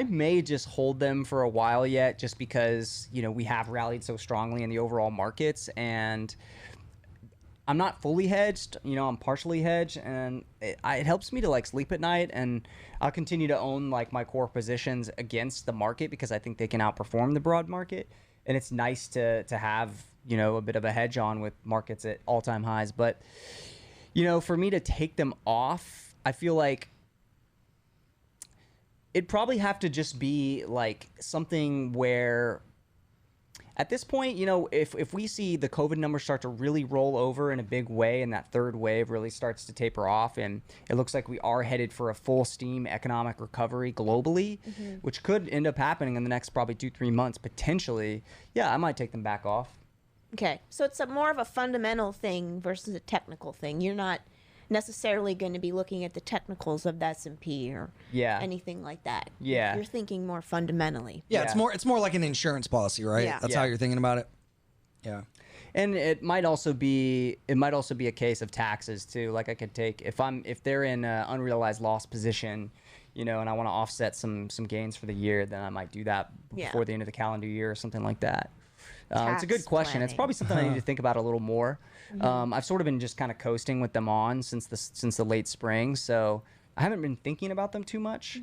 may just hold them for a while yet, just because we have rallied so strongly in the overall markets, and I'm not fully hedged. I'm partially hedged, and it helps me to like sleep at night. And I'll continue to own like my core positions against the market because I think they can outperform the broad market, and it's nice to have a bit of a hedge on with markets at all-time highs. But for me to take them off, I feel like it'd probably have to just be like something where at this point, you know, if we see the COVID numbers start to really roll over in a big way and that third wave really starts to taper off and it looks like we are headed for a full steam economic recovery globally, which could end up happening in the next probably 2-3 months potentially, yeah, I might take them back off. Okay, so it's more of a fundamental thing versus a technical thing. You're not necessarily going to be looking at the technicals of the S&P or anything like that. Yeah. You're thinking more fundamentally. Yeah, it's more like an insurance policy, right? Yeah. That's how you're thinking about it. Yeah. And it might also be a case of taxes too. Like I could take if they're in an unrealized loss position, you know, and I want to offset some gains for the year, then I might do that before the end of the calendar year or something like that. It's a good question. planning. It's probably something I need to think about a little more. I've sort of been just kind of coasting with them on since the late spring, so I haven't been thinking about them too much.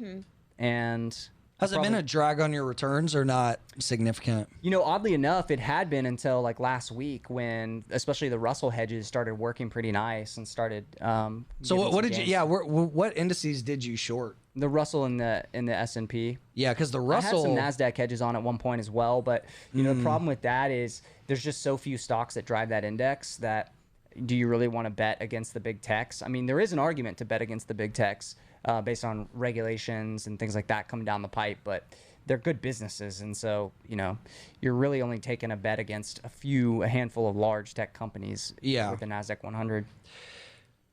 And Has it been a drag on your returns or not significant? you know, oddly enough, it had been until like last week when, especially the Russell hedges started working pretty nice and started. So giving what some did you? gains. Yeah, what indices did you short? The Russell in the S&P. Yeah, because the I Russell. had some NASDAQ hedges on at one point as well, but you know the problem with that is there's just so few stocks that drive that index that do you really want to bet against the big techs? I mean, there is an argument to bet against the big techs based on regulations and things like that coming down the pipe, but they're good businesses, and so you know you're really only taking a bet against a handful of large tech companies. Yeah. With the NASDAQ 100.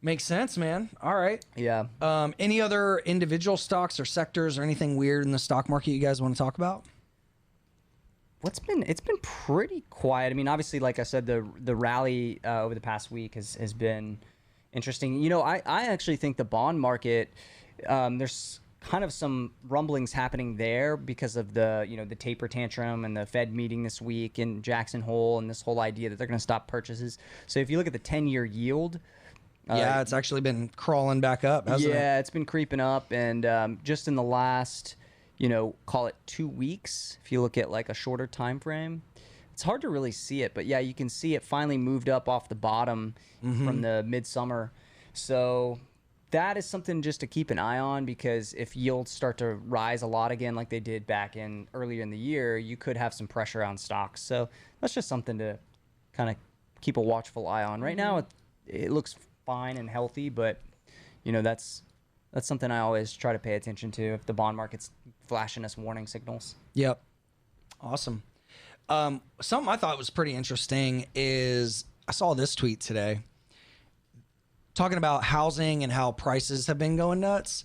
Makes sense, man. All right. Yeah. Any other individual stocks or sectors or anything weird in the stock market you guys want to talk about? It's been pretty quiet. I mean, obviously, like I said, the rally over the past week has been interesting. You know, I actually think the bond market, there's kind of some rumblings happening there because of the taper tantrum and the Fed meeting this week in Jackson Hole and this whole idea that they're going to stop purchases. So if you look at the 10-year yield. Yeah, it's actually been crawling back up, hasn't it? Yeah, it's been creeping up, and just in the last, call it 2 weeks, if you look at like a shorter time frame, it's hard to really see it, but yeah, you can see it finally moved up off the bottom from the midsummer. So that is something just to keep an eye on, because if yields start to rise a lot again like they did back in earlier in the year, you could have some pressure on stocks. So that's just something to kind of keep a watchful eye on. Right now, it looks fine and healthy, but that's something I always try to pay attention to if the bond market's flashing us warning signals. Yep. Awesome. Something I thought was pretty interesting is I saw this tweet today talking about housing and how prices have been going nuts.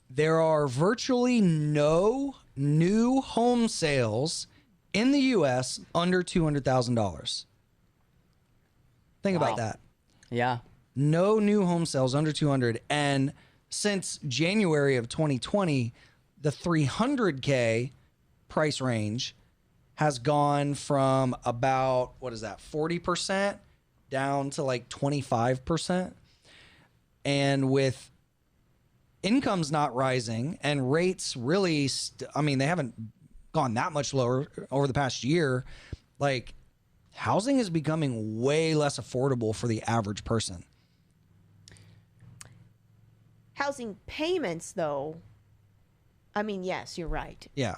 There are virtually no new home sales in the U.S. under $200,000. Think about that. Yeah. No new home sales under 200. And since January of 2020, the 300K price range has gone from about, 40% down to like 25%. And with incomes not rising and rates really, they haven't gone that much lower over the past year, like housing is becoming way less affordable for the average person. Housing payments, though, yes, you're right. Yeah.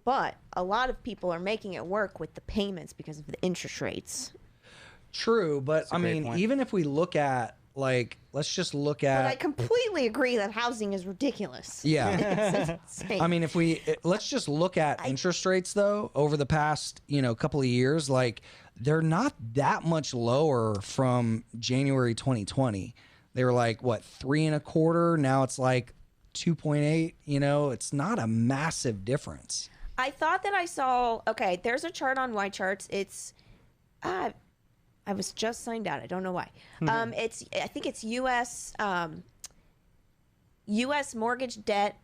But a lot of people are making it work with the payments because of the interest rates. True, but a great point. even if we look at let's just look But I at completely agree that housing is ridiculous. yeah. It's insane. Let's just look at interest rates though over the past, couple of years, like they're not that much lower from January 2020. They were like, 3.25%. Now it's like 2.8, it's not a massive difference. I thought that I saw, there's a chart on Y Charts. It's, I was just signed out. I don't know why. I think it's U.S. U.S. mortgage debt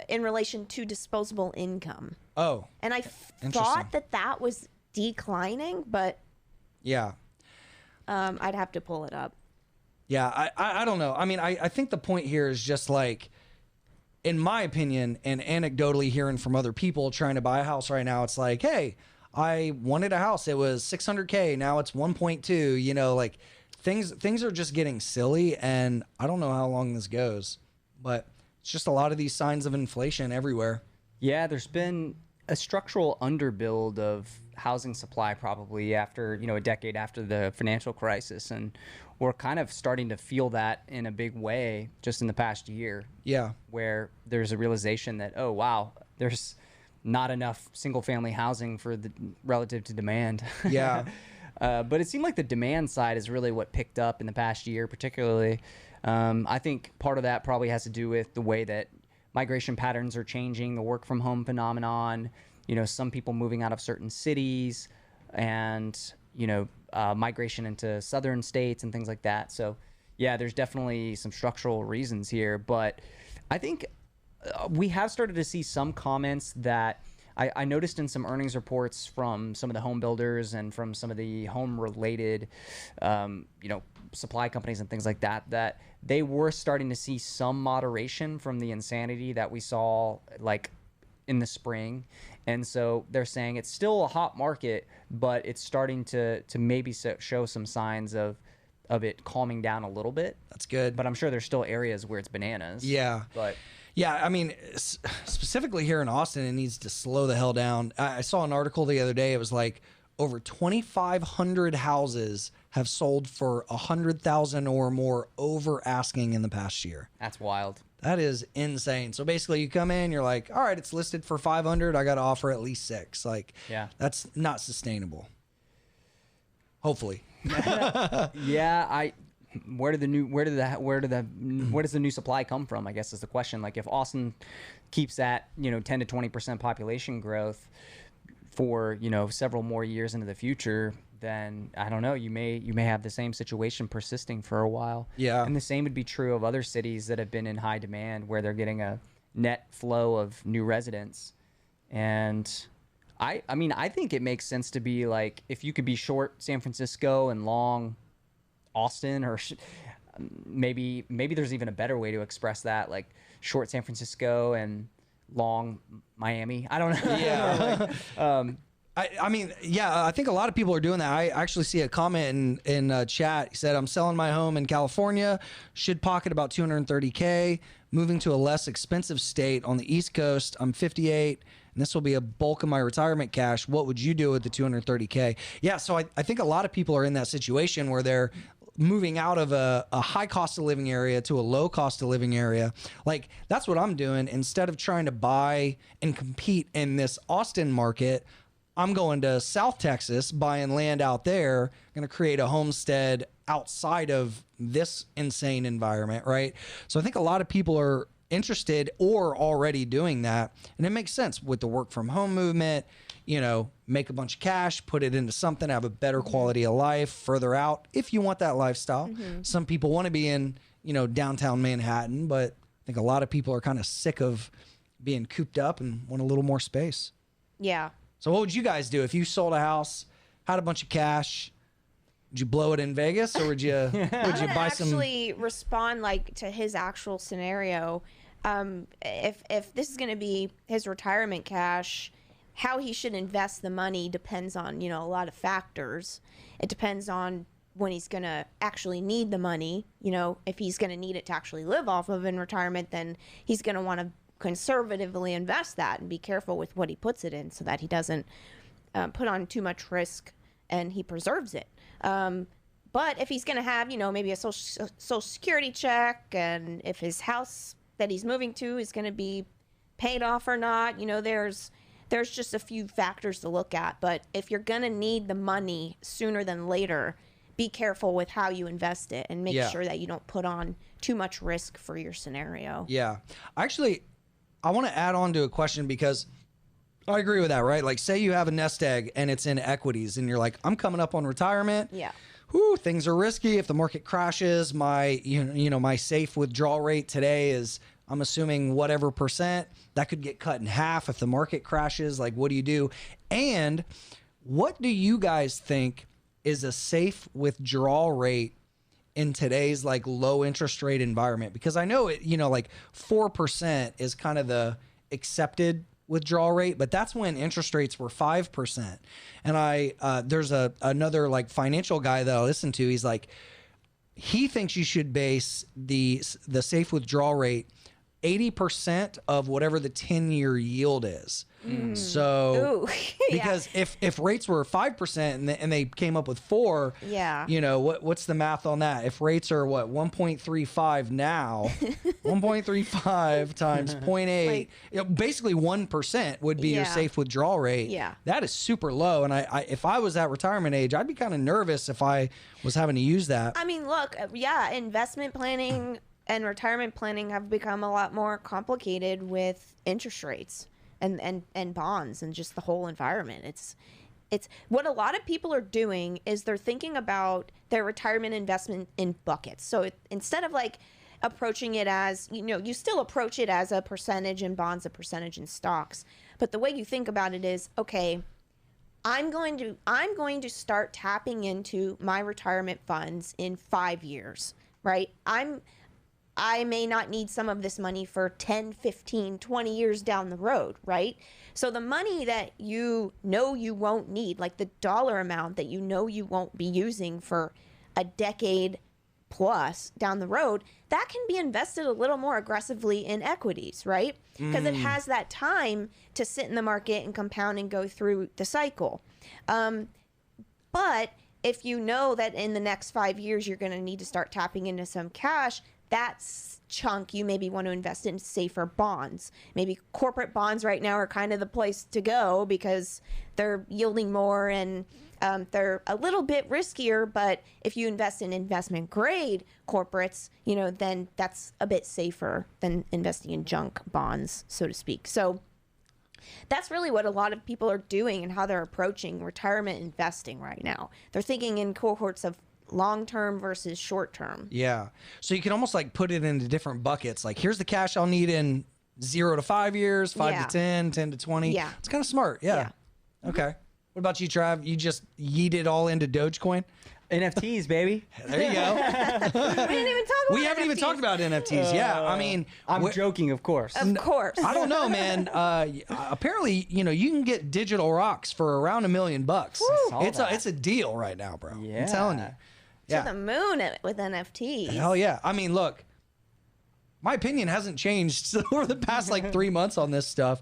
in relation to disposable income. Oh. And I thought that was declining, but Yeah. I'd have to pull it up. Yeah, I don't know. I think the point here is just like, in my opinion, and anecdotally hearing from other people trying to buy a house right now, it's like, hey, I wanted a house. It was $600K. Now it's 1.2. Like things are just getting silly, and I don't know how long this goes, but It's just a lot of these signs of inflation everywhere. Yeah, there's been a structural underbuild of housing supply probably after, a decade after the financial crisis. And we're kind of starting to feel that in a big way just in the past year. Yeah. Where there's a realization that, oh, wow, there's not enough single family housing for the relative to demand. Yeah. But it seemed like the demand side is really what picked up in the past year, particularly. I think part of that probably has to do with the way that migration patterns are changing, the work from home phenomenon, some people moving out of certain cities and, migration into southern states and things like that. So, yeah, there's definitely some structural reasons here. But I think we have started to see some comments that I noticed in some earnings reports from some of the home builders and from some of the home related, supply companies and things like that, that they were starting to see some moderation from the insanity that we saw like in the spring. And so they're saying it's still a hot market, but it's starting to maybe show some signs of it calming down a little bit. That's good. But I'm sure there's still areas where it's bananas. Yeah. But yeah, I mean, specifically here in Austin, it needs to slow the hell down. I saw an article the other day. It was like over 2,500 houses have sold for $100,000 or more over asking in the past year. that's wild. That is insane. So basically, you come in, you're like, all right, it's listed for 500. I got to offer at least 6. Like, Yeah. that's not sustainable. Hopefully. Yeah, where does the new supply come from? I guess is the question. Like if Austin keeps that 10 to 20% population growth for several more years into the future, then I don't know. You may have the same situation persisting for a while. Yeah. And the same would be true of other cities that have been in high demand where they're getting a net flow of new residents. And I think it makes sense to be like, if you could be short San Francisco and long Austin, or maybe there's even a better way to express that, like short San Francisco and long Miami. I don't know. Yeah. I mean, I think a lot of people are doing that. I actually see a comment in chat. He said, I'm selling my home in California, should pocket about $230K, moving to a less expensive state on the East Coast. I'm 58, and this will be a bulk of my retirement cash. What would you do with the $230K? Yeah, so I think a lot of people are in that situation where they're moving out of a high cost of living area to a low cost of living area. Like, that's what I'm doing. Instead of trying to buy and compete in this Austin market, I'm going to South Texas, buying land out there, going to create a homestead outside of this insane environment, right? So I think a lot of people are interested or already doing that. And it makes sense with the work from home movement, make a bunch of cash, put it into something, have a better quality of life further out if you want that lifestyle. Some people want to be in, downtown Manhattan, but I think a lot of people are kind of sick of being cooped up and want a little more space. Yeah. So what would you guys do if you sold a house, had a bunch of cash? Would you blow it in Vegas, or would you buy some? Actually respond like to his actual scenario. If this is going to be his retirement cash, how he should invest the money depends on a lot of factors. It depends on when he's going to actually need the money. If he's going to need it to actually live off of in retirement, then he's going to want to conservatively invest that and be careful with what he puts it in so that he doesn't put on too much risk and he preserves it. But if he's going to have, maybe a social security check, and if his house that he's moving to is going to be paid off or not, there's just a few factors to look at. But if you're going to need the money sooner than later, be careful with how you invest it and make sure that you don't put on too much risk for your scenario. Yeah. Actually, I want to add on to a question, because I agree with that, right? Like, say you have a nest egg and it's in equities and you're like, I'm coming up on retirement. Yeah. Whew, things are risky. If the market crashes, my, my safe withdrawal rate today is, I'm assuming, whatever percent. That could get cut in half if the market crashes. Like, what do you do? And what do you guys think is a safe withdrawal rate in today's like low interest rate environment? Because I know it, like 4% is kind of the accepted withdrawal rate, but that's when interest rates were 5%. And there's another like financial guy that I listen to. He's like, he thinks you should base the safe withdrawal rate 80% of whatever the 10-year yield is. So Ooh. because if rates were 5% and they came up with 4, Yeah. you know, what's the math on that? If rates are 1.35 now, 1.35 times 0.8, Like- you know, basically 1% would be your Yeah. safe withdrawal rate. Yeah. That is super low. And I if I was at retirement age, I'd be kind of nervous if I was having to use that. I mean, look, yeah, investment planning and retirement planning have become a lot more complicated with interest rates and bonds and just the whole environment. It's what a lot of people are doing is they're thinking about their retirement investment in buckets. So instead of like approaching it as, you know, you still approach it as a percentage in bonds, a percentage in stocks. But the way you think about it is, okay, I'm going to start tapping into my retirement funds in 5 years, right? I may not need some of this money for 10, 15, 20 years down the road, right? So the money that you know you won't need, like the dollar amount that you know you won't be using for a decade plus down the road, that can be invested a little more aggressively in equities, right? Because it has that time to sit in the market and compound and go through the cycle. But if you know that in the next 5 years you're going to need to start tapping into some cash, that's chunk you maybe want to invest in safer bonds. Maybe corporate bonds right now are kind of the place to go because they're yielding more and they're a little bit riskier. But if you invest in investment grade corporates, you know, then that's a bit safer than investing in junk bonds, so to speak. So that's really what a lot of people are doing and how they're approaching retirement investing right now. They're thinking in cohorts of long-term versus short-term. Yeah. So you can almost like put it into different buckets. Like, here's the cash I'll need in 0 to 5 years, 5 Yeah. to 10, 10 to 20. Yeah. It's kind of smart. Yeah. Okay. What about you, Trav? You just yeeted all into Dogecoin? NFTs, baby. There you go. We didn't even talk about We haven't even NFTs. talked about NFTs. Yeah. I mean, I'm joking, of course. Of course. I don't know, man. Apparently, you know, you can get digital rocks for around $1 million. saw It's that. a deal right now, bro. Yeah. I'm telling you. To the moon with NFTs. Hell yeah. I mean, look, my opinion hasn't changed over the past like 3 months on this stuff.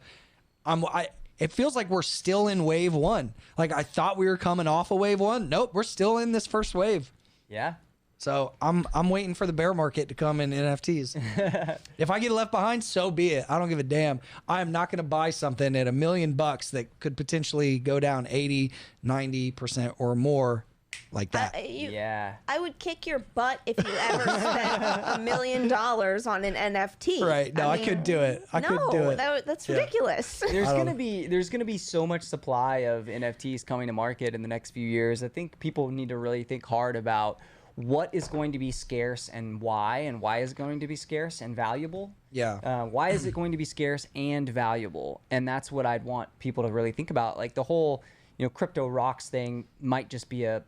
It feels like we're still in wave 1. Like, I thought we were coming off of wave 1. Nope, we're still in this first wave. Yeah. So I'm waiting for the bear market to come in NFTs. If I get left behind, so be it. I don't give a damn. I am not going to buy something at $1 million that could potentially go down 80, 90% or more like that. Yeah. I would kick your butt if you ever spent $1 million on an NFT. Right. No, I mean, could do it. I could do it. That's ridiculous. There's gonna be so much supply of NFTs coming to market in the next few years. I think people need to really think hard about what is going to be scarce and why is it going to be scarce and valuable. Yeah. Why is it going to be scarce and valuable? And that's what I'd want people to really think about. Like the whole, you know, crypto rocks thing might just be a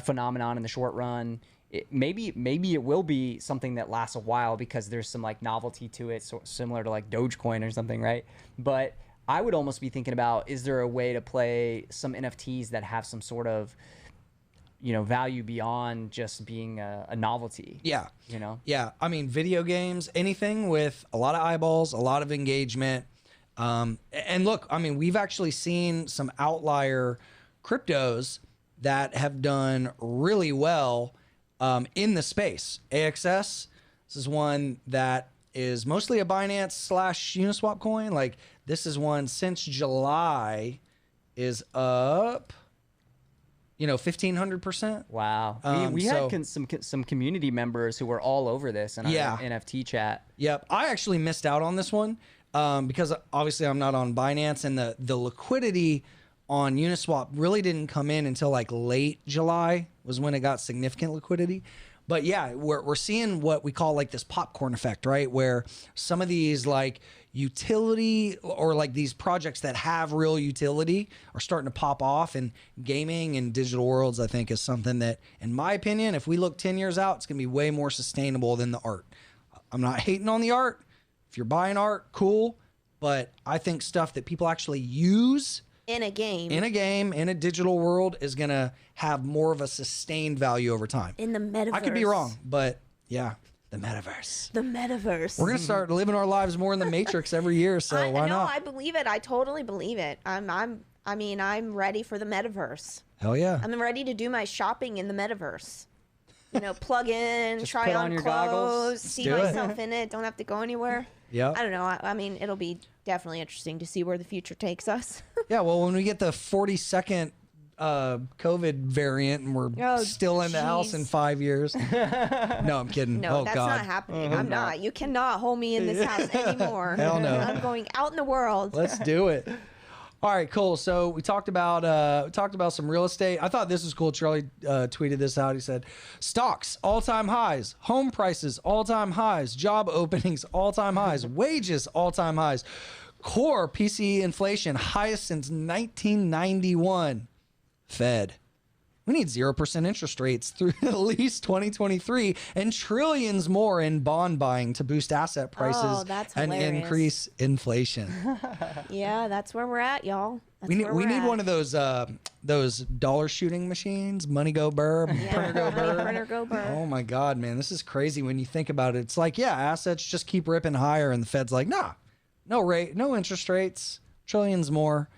phenomenon in the short run. Maybe it will be something that lasts a while because there's some like novelty to it, so similar to like Dogecoin or something, right? But I would almost be thinking about, is there a way to play some NFTs that have some sort of, you know, value beyond just being a novelty? Yeah. You know? Yeah. I mean, video games, anything with a lot of eyeballs, a lot of engagement. And look, I mean, we've actually seen some outlier cryptos that have done really well in the space. AXS, this is one that is mostly a Binance / Uniswap coin. Like, this is one since July is up, you know, 1,500%. Wow. We so- had some community members who were all over this in our Yeah. NFT chat. Yep. I actually missed out on this one because obviously I'm not on Binance, and the liquidity on Uniswap really didn't come in until like late July was when it got significant liquidity. But yeah, we're seeing what we call like this popcorn effect, right? Where some of these like utility or like these projects that have real utility are starting to pop off, and gaming and digital worlds, I think, is something that, in my opinion, if we look 10 years out, it's going to be way more sustainable than the art. I'm not hating on the art. If you're buying art, cool. But I think stuff that people actually use In a game. in a digital world is going to have more of a sustained value over time. In the metaverse. I could be wrong, but yeah, The metaverse. The metaverse. We're gonna start living our lives more in the Matrix every year. So why not? I believe it. I totally believe it. I'm ready for the metaverse. Hell yeah. I'm ready to do my shopping in the metaverse. You know, plug in, Just try put on on your clothes, goggles. see do it. myself in it. Don't have to go anywhere. Yeah. I don't know. I mean, it'll be definitely interesting to see where the future takes us. Yeah. Well, when we get the 42nd COVID variant and we're Oh, still in the house in jeez. 5 years. No, I'm kidding. No, Oh that's God. not happening. I'm not. You cannot hold me in this house anymore. Hell no. I'm going out in the world. Let's do it. All right, cool. So we talked about some real estate. I thought this was cool. Charlie tweeted this out. He said, "Stocks all-time highs, home prices all-time highs, job openings all-time highs, wages all-time highs, core PCE inflation highest since 1991. Fed. We need 0% interest rates through at least 2023 and trillions more in bond buying to boost asset prices that's and hilarious. increase inflation." Yeah, that's where we're at, y'all. That's We need where we we're need at. one of those dollar shooting machines, money go burr, printer go Money burr. printer go burr. Oh my God, man, this is crazy when you think about it. It's like, yeah, assets just keep ripping higher, and the Fed's like, nah, no interest rates, trillions more.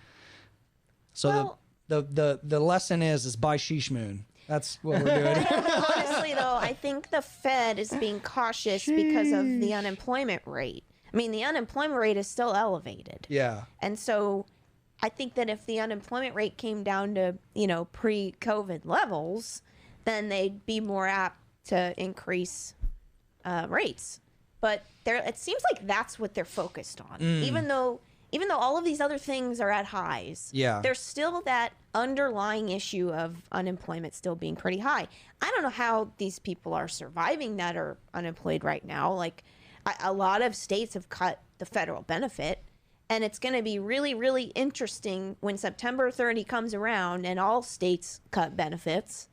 So Well- the lesson is buy sheesh moon. That's what we're doing. Honestly, though, I think the Fed is being cautious because of the unemployment rate. I mean, the unemployment rate is still elevated. Yeah. And so I think that if the unemployment rate came down to, you know, pre-COVID levels, then they'd be more apt to increase rates. But it seems like that's what they're focused on. Even though all of these other things are at highs, Yeah. there's still that underlying issue of unemployment still being pretty high. I don't know how these people are surviving that are unemployed right now. Like, a lot of states have cut the federal benefit, and it's going to be really, really interesting when September 30 comes around and all states cut benefits.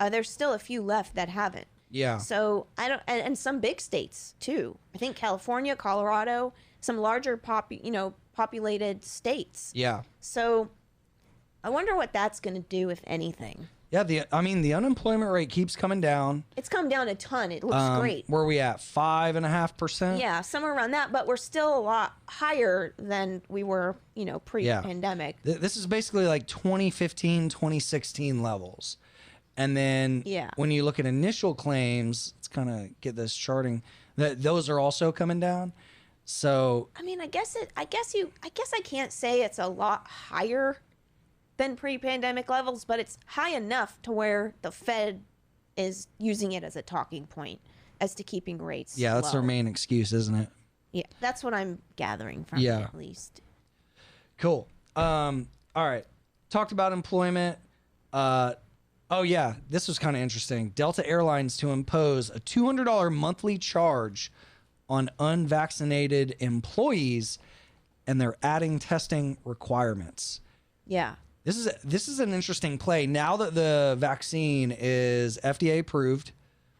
There's still a few left that haven't. Yeah. So I don't, and some big states too. I think California, Colorado, some larger populated states. Yeah. So I wonder what that's going to do, if anything. Yeah. The unemployment rate keeps coming down. It's come down a ton. It looks great. Where are we at? 5.5%? Yeah, somewhere around that, but we're still a lot higher than we were, pre-pandemic. This is basically like 2015, 2016 levels. And then Yeah. when you look at initial claims, let's kind of get this charting, those are also coming down. So I mean, I guess I can't say it's a lot higher than pre-pandemic levels, but it's high enough to where the Fed is using it as a talking point as to keeping rates yeah, that's low. their main excuse, isn't it? Yeah, that's what I'm gathering from Yeah. it, at least. Cool. All right. Talked about employment. Oh yeah, this was kind of interesting. Delta Airlines to impose a $200 monthly charge on unvaccinated employees, and they're adding testing requirements. Yeah. This is an interesting play. Now that the vaccine is FDA approved,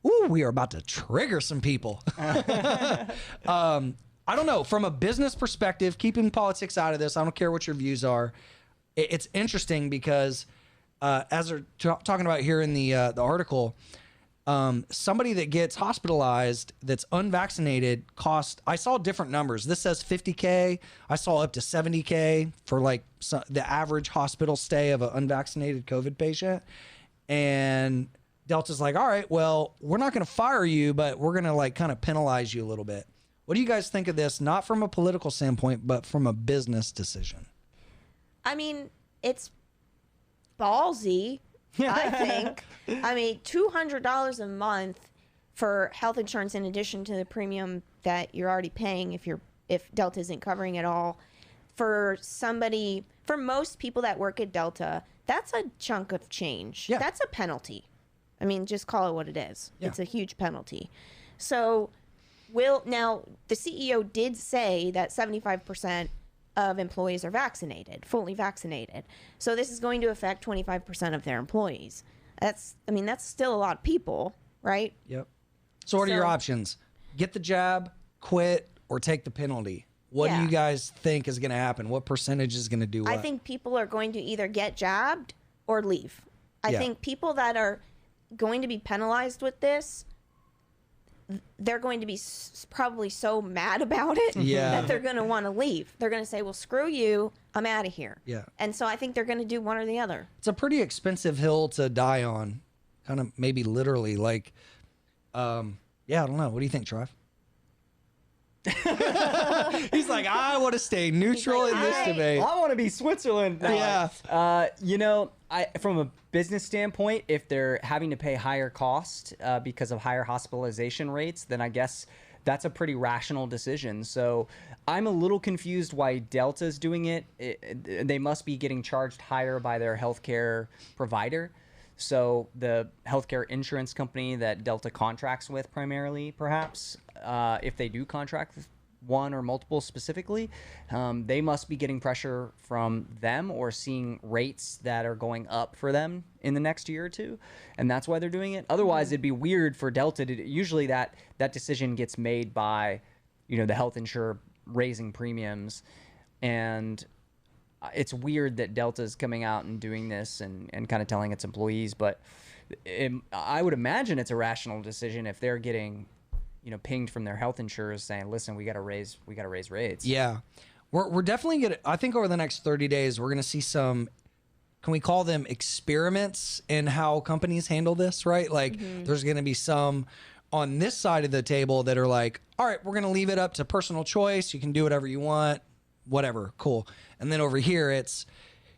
ooh, we are about to trigger some people. I don't know. From a business perspective, keeping politics out of this, I don't care what your views are. It's interesting because as they're talking about here in the article, somebody that gets hospitalized that's unvaccinated I saw different numbers. This says 50K. I saw up to 70K for like the average hospital stay of an unvaccinated COVID patient. And Delta's like, all right, well, we're not going to fire you, but we're going to like kind of penalize you a little bit. What do you guys think of this? Not from a political standpoint, but from a business decision. I mean, it's ballsy, I think. I mean, $200 a month for health insurance in addition to the premium that you're already paying if Delta isn't covering it all. For most people that work at Delta, that's a chunk of change. Yeah. That's a penalty. I mean, just call it what it is. Yeah. It's a huge penalty. So, now the CEO did say that 75% of employees are fully vaccinated. So this is going to affect 25% of their employees. That's still a lot of people, right? Yep. So what are your So- options? Get the jab, quit, or take the penalty? What do Yeah. you guys think is going to happen? What percentage is going to do what? I think people are going to either get jabbed or leave. I Yeah. think people that are going to be penalized with this, they're going to be probably so mad about it Yeah. that they're going to want to leave. They're going to say, well, screw you. I'm out of here. Yeah. And so I think they're going to do one or the other. It's a pretty expensive hill to die on, kind of maybe literally. Like, yeah, I don't know. What do you think, Trev? He's like, I want to stay neutral in this debate. I want to be Switzerland. No, Yeah. you know, from a business standpoint, if they're having to pay higher cost because of higher hospitalization rates, then I guess that's a pretty rational decision. So I'm a little confused why Delta's doing it. They must be getting charged higher by their healthcare provider. So the healthcare insurance company that Delta contracts with primarily, perhaps, if they do contract with one or multiple specifically, they must be getting pressure from them or seeing rates that are going up for them in the next year or two. And that's why they're doing it. Otherwise, it'd be weird for Delta to, usually that decision gets made by, you know, the health insurer raising premiums. And it's weird that Delta's coming out and doing this and kind of telling its employees, but I would imagine it's a rational decision if they're getting, you know, pinged from their health insurers saying, listen, we got to raise rates. Yeah. We're definitely going to, I think over the next 30 days, we're going to see some, can we call them experiments in how companies handle this, right? Like there's going to be some on this side of the table that are like, all right, we're going to leave it up to personal choice. You can do whatever you want, whatever. Cool. And then over here, it's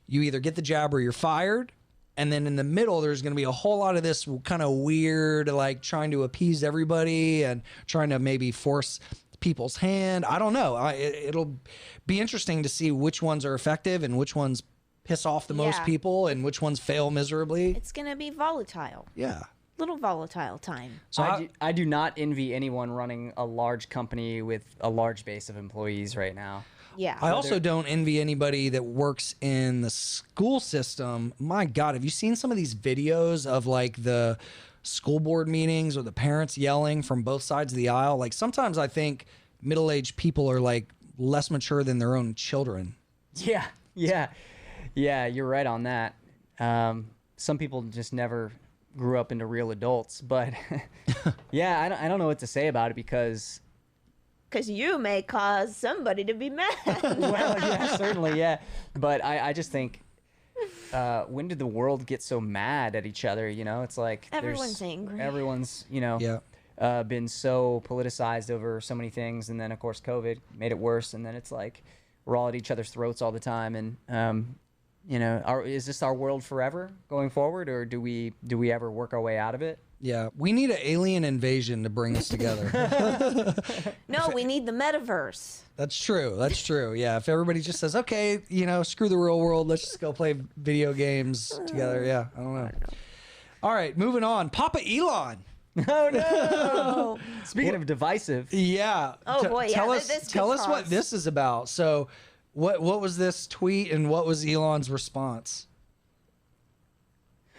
you either get the jab or you're fired. And then in the middle, there's going to be a whole lot of this kind of weird, like trying to appease everybody and trying to maybe force people's hand. I don't know. It'll be interesting to see which ones are effective and which ones piss off the most Yeah. people and which ones fail miserably. It's going to be volatile. Yeah. Little volatile time. So I do not envy anyone running a large company with a large base of employees right now. Yeah. I also don't envy anybody that works in the school system. My God, have you seen some of these videos of like the school board meetings or the parents yelling from both sides of the aisle? Like sometimes I think middle-aged people are like less mature than their own children. Yeah. You're right on that. Some people just never grew up into real adults, but yeah, I don't know what to say about it because you may cause somebody to be mad. well, yeah, certainly, yeah. But I just think, when did the world get so mad at each other? You know, it's like Everyone's angry. Everyone's, you know, been so politicized over so many things, and then of course COVID made it worse, and then it's like we're all at each other's throats all the time, and you know, is this our world forever going forward, or do we ever work our way out of it? Yeah, we need an alien invasion to bring us together. No, we need the metaverse. That's true. That's true. Yeah, if everybody just says, okay, you know, screw the real world, let's just go play video games together. Yeah, I don't know. All right, moving on. Papa Elon. Oh no! Speaking of divisive, Yeah. Oh, boy, yeah, Tell this us what cause- this is about. So, what was this tweet and what was Elon's response?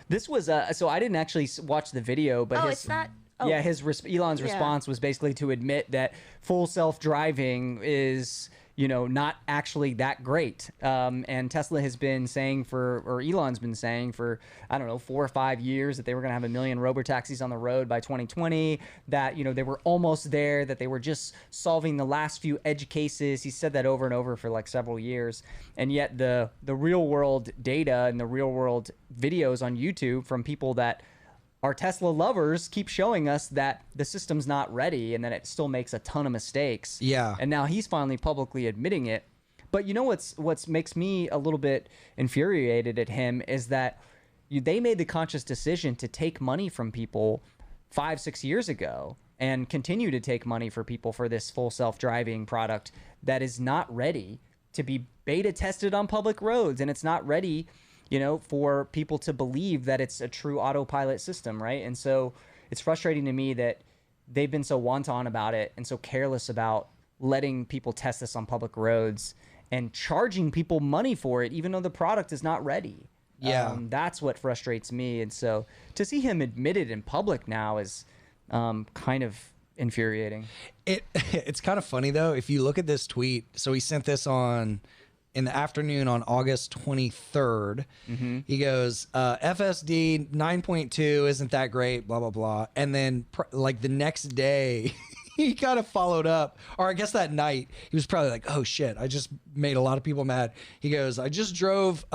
this was so I didn't actually watch the video, but Oh, it's not. Oh. yeah, Elon's Yeah. response was basically to admit that full self-driving is, you know, not actually that great. And Tesla has been saying or Elon's been saying for, I don't know, 4 or 5 years that they were going to have 1 million robotaxis on the road by 2020, that, you know, they were almost there, that they were just solving the last few edge cases. He said that over and over for like several years. And yet the real world data and the real world videos on YouTube from people that our Tesla lovers keep showing us that the system's not ready and that it still makes a ton of mistakes. Yeah. And now he's finally publicly admitting it. But you know what's makes me a little bit infuriated at him is that they made the conscious decision to take money from people 5-6 years ago and continue to take money for people for this full self-driving product that is not ready to be beta tested on public roads, and it's not ready, you know, for people to believe that it's a true autopilot system, right? And so it's frustrating to me that they've been so wanton about it and so careless about letting people test this on public roads and charging people money for it, even though the product is not ready. Yeah. That's what frustrates me. And so to see him admitted in public now is kind of infuriating. It's kind of funny though if you look at this tweet. So he sent this on in the afternoon on August 23rd. He goes, FSD 9.2 isn't that great, blah, blah, blah. And then like the next day, he kind of followed up, or I guess that night, he was probably like, oh shit, I just made a lot of people mad. He goes, I just drove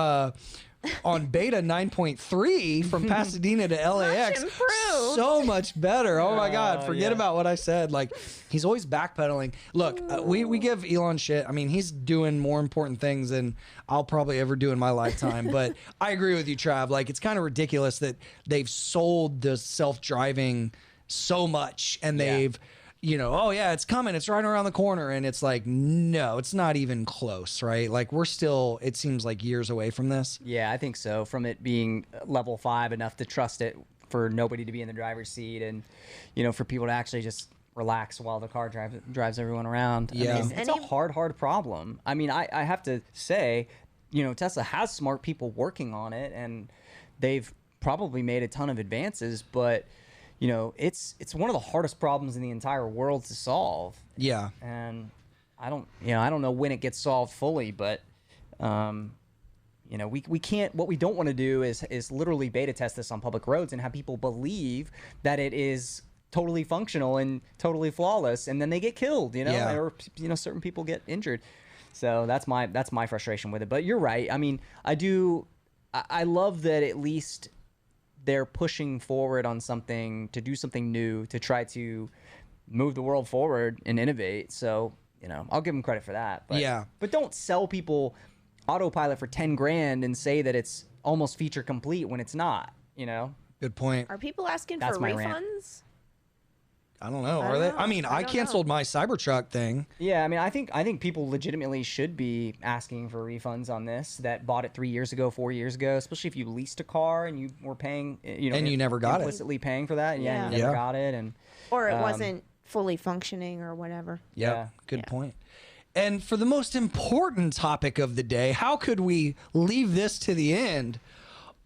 on beta 9.3 from Pasadena to LAX. Much improved. So much better. Oh my God. Forget about what I said. Like, he's always backpedaling. Look, we give Elon shit. I mean, he's doing more important things than I'll probably ever do in my lifetime. But I agree with you, Trav. Like, it's kind of ridiculous that they've sold the self-driving so much and they've, you know, oh yeah, it's coming, it's right around the corner, and it's like, no, it's not even close, right? Like, we're still, it seems like years away from this. Yeah, I think so. From it being level 5 enough to trust it for nobody to be in the driver's seat, and you know, for people to actually just relax while the car drives everyone around. Yeah. I mean, it's a hard problem. I mean, I have to say, you know, Tesla has smart people working on it, and they've probably made a ton of advances, but you know, it's one of the hardest problems in the entire world to solve. Yeah. And I don't know when it gets solved fully, but you know, we can't, what we don't want to do is literally beta test this on public roads and have people believe that it is totally functional and totally flawless, and then they get killed, you know, or you know, certain people get injured. So that's my frustration with it. But you're right. I mean, I love that at least they're pushing forward on something, to do something new, to try to move the world forward and innovate. So, you know, I'll give them credit for that. But, but don't sell people autopilot for 10 grand and say that it's almost feature complete when it's not, you know? Good point. Are people asking That's for my refunds? rant. I don't know. Are they? I mean, I canceled my Cybertruck thing. Yeah, I mean, I think people legitimately should be asking for refunds on this that bought it 3 years ago, 4 years ago, especially if you leased a car and you were paying, you know, and you never got it. Implicitly paying for that. Yeah, you never got it. And or it wasn't fully functioning or whatever. Yeah, good point. And for the most important topic of the day, how could we leave this to the end?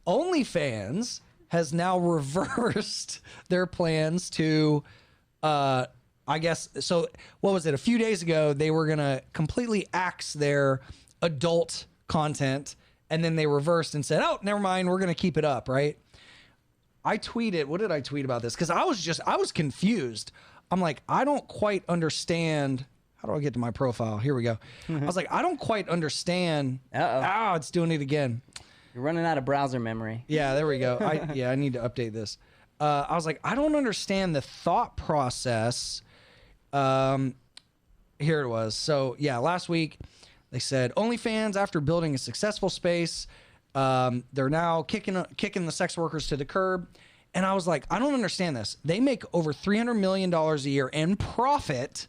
OnlyFans has now reversed their plans to I guess, so what was it? A few days ago, they were going to completely axe their adult content, and then they reversed and said, oh, never mind, we're going to keep it up, right? I tweeted, what did I tweet about this? Because I was confused. I'm like, I don't quite understand. How do I get to my profile? Here we go. I was like, I don't quite understand. Oh, it's doing it again. You're running out of browser memory. Yeah, there we go. I need to update this. I was like, I don't understand the thought process. Here it was. So yeah, last week they said OnlyFans, after building a successful space, they're now kicking the sex workers to the curb. And I was like, I don't understand this. They make over $300 million a year in profit,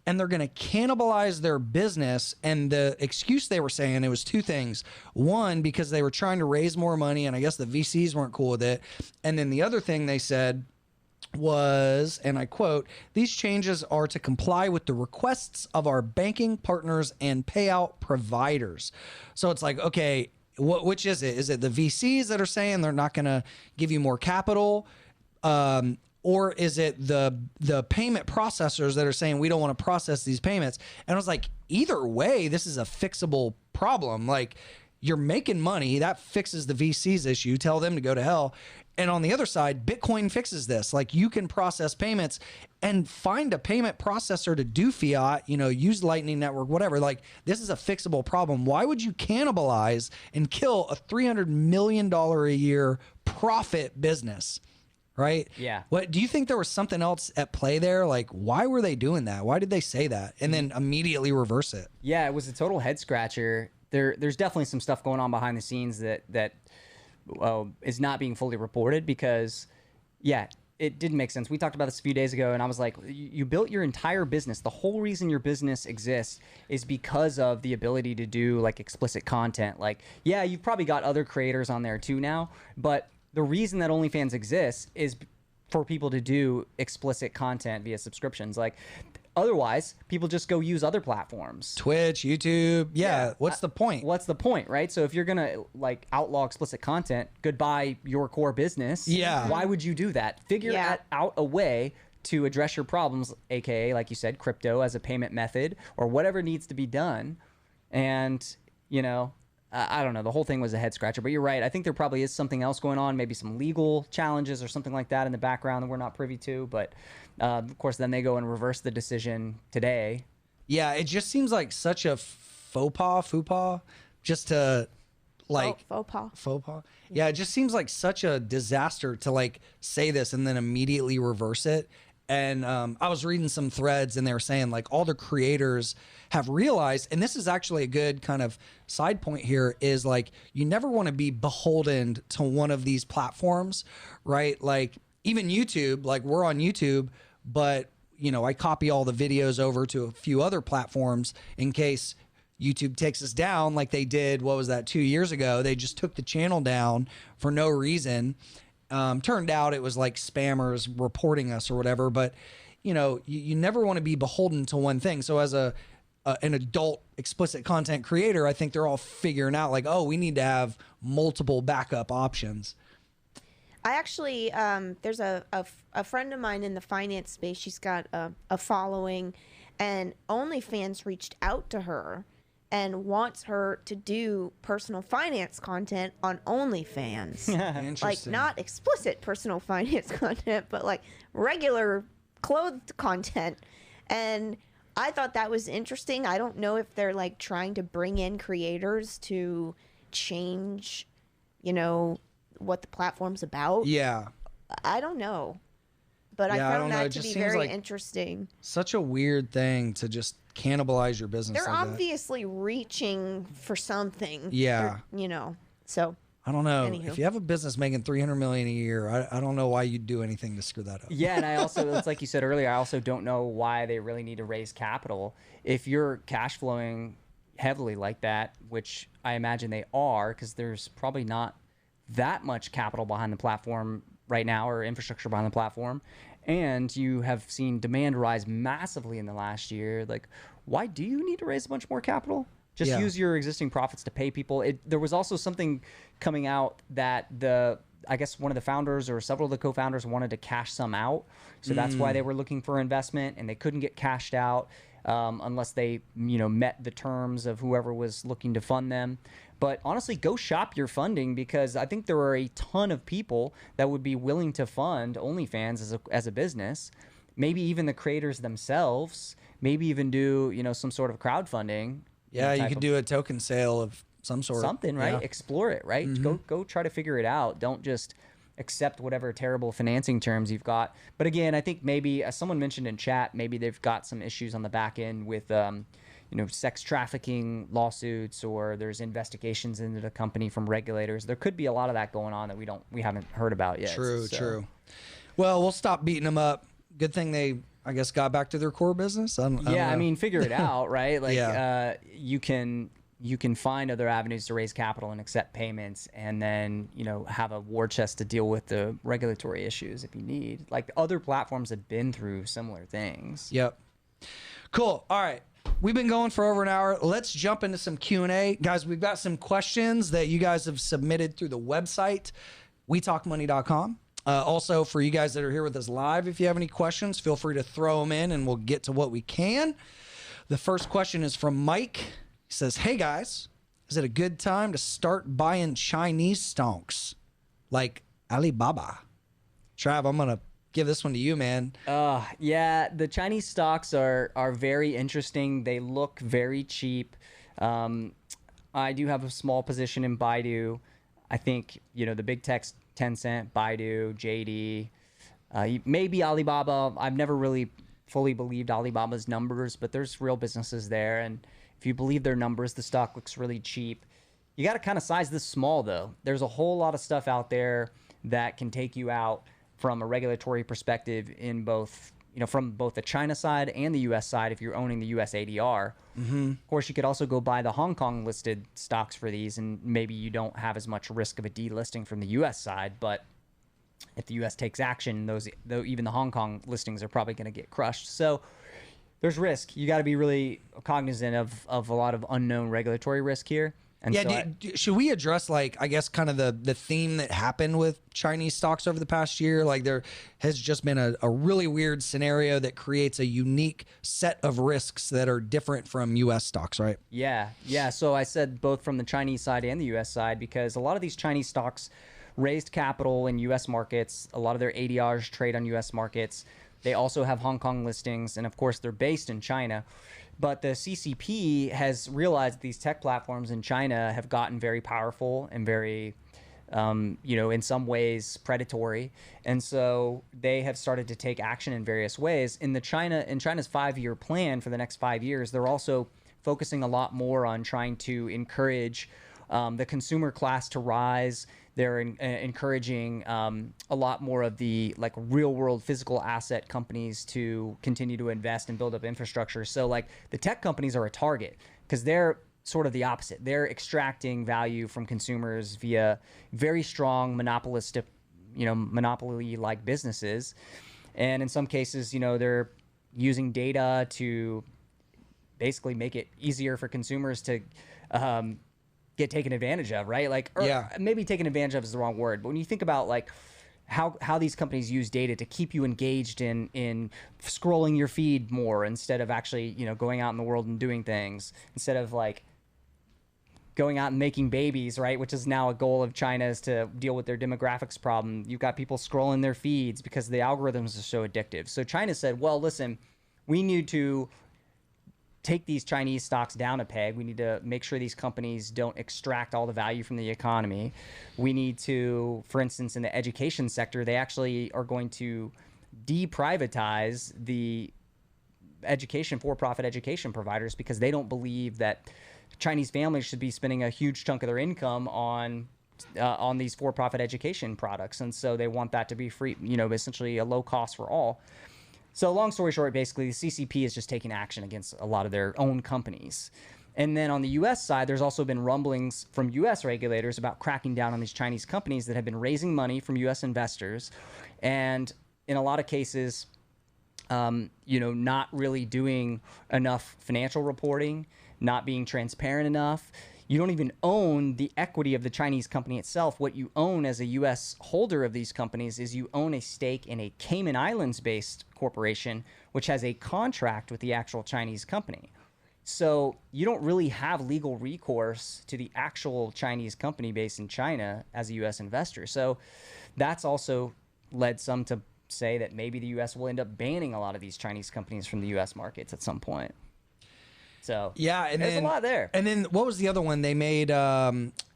and they're going to cannibalize their business. And the excuse they were saying, it was two things. One, because they were trying to raise more money, and I guess the VCs weren't cool with it. And then the other thing they said was, and I quote, these changes are to comply with the requests of our banking partners and payout providers. So it's like, okay, which is it? Is it the VCs that are saying they're not going to give you more capital? Or is it the payment processors that are saying we don't want to process these payments? And I was like, either way, this is a fixable problem. Like, you're making money, that fixes the VC's issue. Tell them to go to hell. And on the other side, Bitcoin fixes this. Like, you can process payments and find a payment processor to do fiat, you know, use Lightning Network, whatever. Like, this is a fixable problem. Why would you cannibalize and kill a $300 million a year profit business? Right? Yeah. What do you think there was something else at play there? Like, why were they doing that? Why did they say that and then immediately reverse it? Yeah, it was a total head scratcher. There's definitely some stuff going on behind the scenes that is not being fully reported because, yeah, it didn't make sense. We talked about this a few days ago, and I was like, you built your entire business. The whole reason your business exists is because of the ability to do like explicit content. Like, yeah, you've probably got other creators on there too now, but the reason that OnlyFans exists is for people to do explicit content via subscriptions. Like, otherwise, people just go use other platforms. Twitch, YouTube. Yeah. What's the point? What's the point, right? So if you're going to like outlaw explicit content, goodbye your core business. Yeah. Why would you do that? Figure out a way to address your problems, aka, like you said, crypto as a payment method or whatever needs to be done. And you know, I don't know. The whole thing was a head scratcher, but you're right. I think there probably is something else going on, maybe some legal challenges or something like that in the background that we're not privy to. But of course, then they go and reverse the decision today. Yeah, it just seems like such a faux pas, just to like faux pas. Yeah, it just seems like such a disaster to like say this and then immediately reverse it. And I was reading some threads and they were saying like all the creators have realized, and this is actually a good kind of side point here, is like you never want to be beholden to one of these platforms, right? Like even YouTube, like we're on YouTube, but you know, I copy all the videos over to a few other platforms in case YouTube takes us down like they did, what was that, 2 years ago? They just took the channel down for no reason. Turned out it was like spammers reporting us or whatever, but you know, you never want to be beholden to one thing. So as an adult explicit content creator, I think they're all figuring out like, oh, we need to have multiple backup options. I actually, there's a friend of mine in the finance space. She's got a following, and OnlyFans reached out to her and wants her to do personal finance content on OnlyFans. Like Interesting. not explicit personal finance content, but like regular clothed content. And I thought that was interesting. I don't know if they're like trying to bring in creators to change, you know, what the platform's about. Yeah. I don't know. But Yeah, I I found don't know. that It to just be seems very like interesting. Such a weird thing to just cannibalize your business. They're like that. obviously reaching for something. Yeah. You know, so I don't know. Anywho. If you have a business making $300 million a year, I don't know why you'd do anything to screw that up. Yeah, and I also, it's like you said earlier, I also don't know why they really need to raise capital. If you're cash flowing heavily like that, which I imagine they are, because there's probably not that much capital behind the platform right now or infrastructure behind the platform, and you have seen demand rise massively in the last year, like why do you need to raise a bunch more capital? Just Yeah. use your existing profits to pay people. There was also something coming out that I guess one of the founders or several of the co-founders wanted to cash some out. So that's why they were looking for investment, and they couldn't get cashed out unless they, you know, met the terms of whoever was looking to fund them. But honestly, go shop your funding, because I think there are a ton of people that would be willing to fund OnlyFans as a business. Maybe even the creators themselves. Maybe even do, you know, some sort of crowdfunding. Yeah, you type could of do a token sale of some sort. something, right? Yeah. Explore it, right? Go try to figure it out. Don't just accept whatever terrible financing terms you've got. But again, I think maybe, as someone mentioned in chat, maybe they've got some issues on the back end with you know, sex trafficking lawsuits, or there's investigations into the company from regulators. There could be a lot of that going on that we haven't heard about yet. True, So- true. Well, we'll stop beating them up. Good thing they, I guess, got back to their core business. I don't Yeah, I know. mean, figure it out, right? Like, Yeah. you can find other avenues to raise capital and accept payments, and then, you know, have a war chest to deal with the regulatory issues if you need. Like, other platforms have been through similar things. Yep. Cool. All right. We've been going for over an hour. Let's jump into some Q&A. Guys, we've got some questions that you guys have submitted through the website, wetalkmoney.com. Also, for you guys that are here with us live, if you have any questions, feel free to throw them in and we'll get to what we can. The first question is from Mike. He says, hey guys, is it a good time to start buying Chinese stonks like Alibaba? Trav, I'm going to give this one to you, man. Yeah, the Chinese stocks are very interesting. They look very cheap. I do have a small position in Baidu. I think, you know, the big techs, Tencent, Baidu, JD, maybe Alibaba. I've never really fully believed Alibaba's numbers, but there's real businesses there. And if you believe their numbers, the stock looks really cheap. You got to kind of size this small, though. There's a whole lot of stuff out there that can take you out from a regulatory perspective in both, you know, from both the China side and the U.S. side if you're owning the U.S. ADR. Of course, you could also go buy the Hong Kong listed stocks for these, and maybe you don't have as much risk of a delisting from the U.S. side. But if the U.S. takes action, even the Hong Kong listings are probably going to get crushed. So there's risk. You got to be really cognizant of a lot of unknown regulatory risk here. And Yeah, so should we address, like, I guess kind of the theme that happened with Chinese stocks over the past year? Like, there has just been a really weird scenario that creates a unique set of risks that are different from U.S. stocks, right? Yeah. So I said both from the Chinese side and the U.S. side, because a lot of these Chinese stocks raised capital in U.S. markets. A lot of their ADRs trade on U.S. markets. They also have Hong Kong listings, and of course, they're based in China. But the CCP has realized these tech platforms in China have gotten very powerful and very, in some ways predatory. And so they have started to take action in various ways. In China's 5-year plan for the next 5 years, they're also focusing a lot more on trying to encourage the consumer class to rise. They're encouraging a lot more of the like real world physical asset companies to continue to invest and build up infrastructure. So like the tech companies are a target because they're sort of the opposite. They're extracting value from consumers via very strong monopolistic, monopoly like businesses. And in some cases, they're using data to basically make it easier for consumers to get taken advantage of, right? Like, maybe taken advantage of is the wrong word, but when you think about like how these companies use data to keep you engaged in scrolling your feed more instead of actually, going out in the world and doing things, instead of like going out and making babies, right? Which is now a goal of China, is to deal with their demographics problem. You've got people scrolling their feeds because the algorithms are so addictive. So China said, well, listen, we need to take these Chinese stocks down a peg. We need to make sure these companies don't extract all the value from the economy. We need to, for instance, in the education sector, they actually are going to deprivatize the for-profit education providers because they don't believe that Chinese families should be spending a huge chunk of their income on these for-profit education products. And so they want that to be free, essentially a low cost for all. So long story short, basically, the CCP is just taking action against a lot of their own companies. And then on the U.S. side, there's also been rumblings from U.S. regulators about cracking down on these Chinese companies that have been raising money from U.S. investors. And in a lot of cases, not really doing enough financial reporting, not being transparent enough. You don't even own the equity of the Chinese company itself. What you own as a U.S. holder of these companies is you own a stake in a Cayman Islands-based corporation, which has a contract with the actual Chinese company. So you don't really have legal recourse to the actual Chinese company based in China as a U.S. investor. So that's also led some to say that maybe the U.S. will end up banning a lot of these Chinese companies from the U.S. markets at some point. So yeah, and there's a lot there. And then what was the other one? They made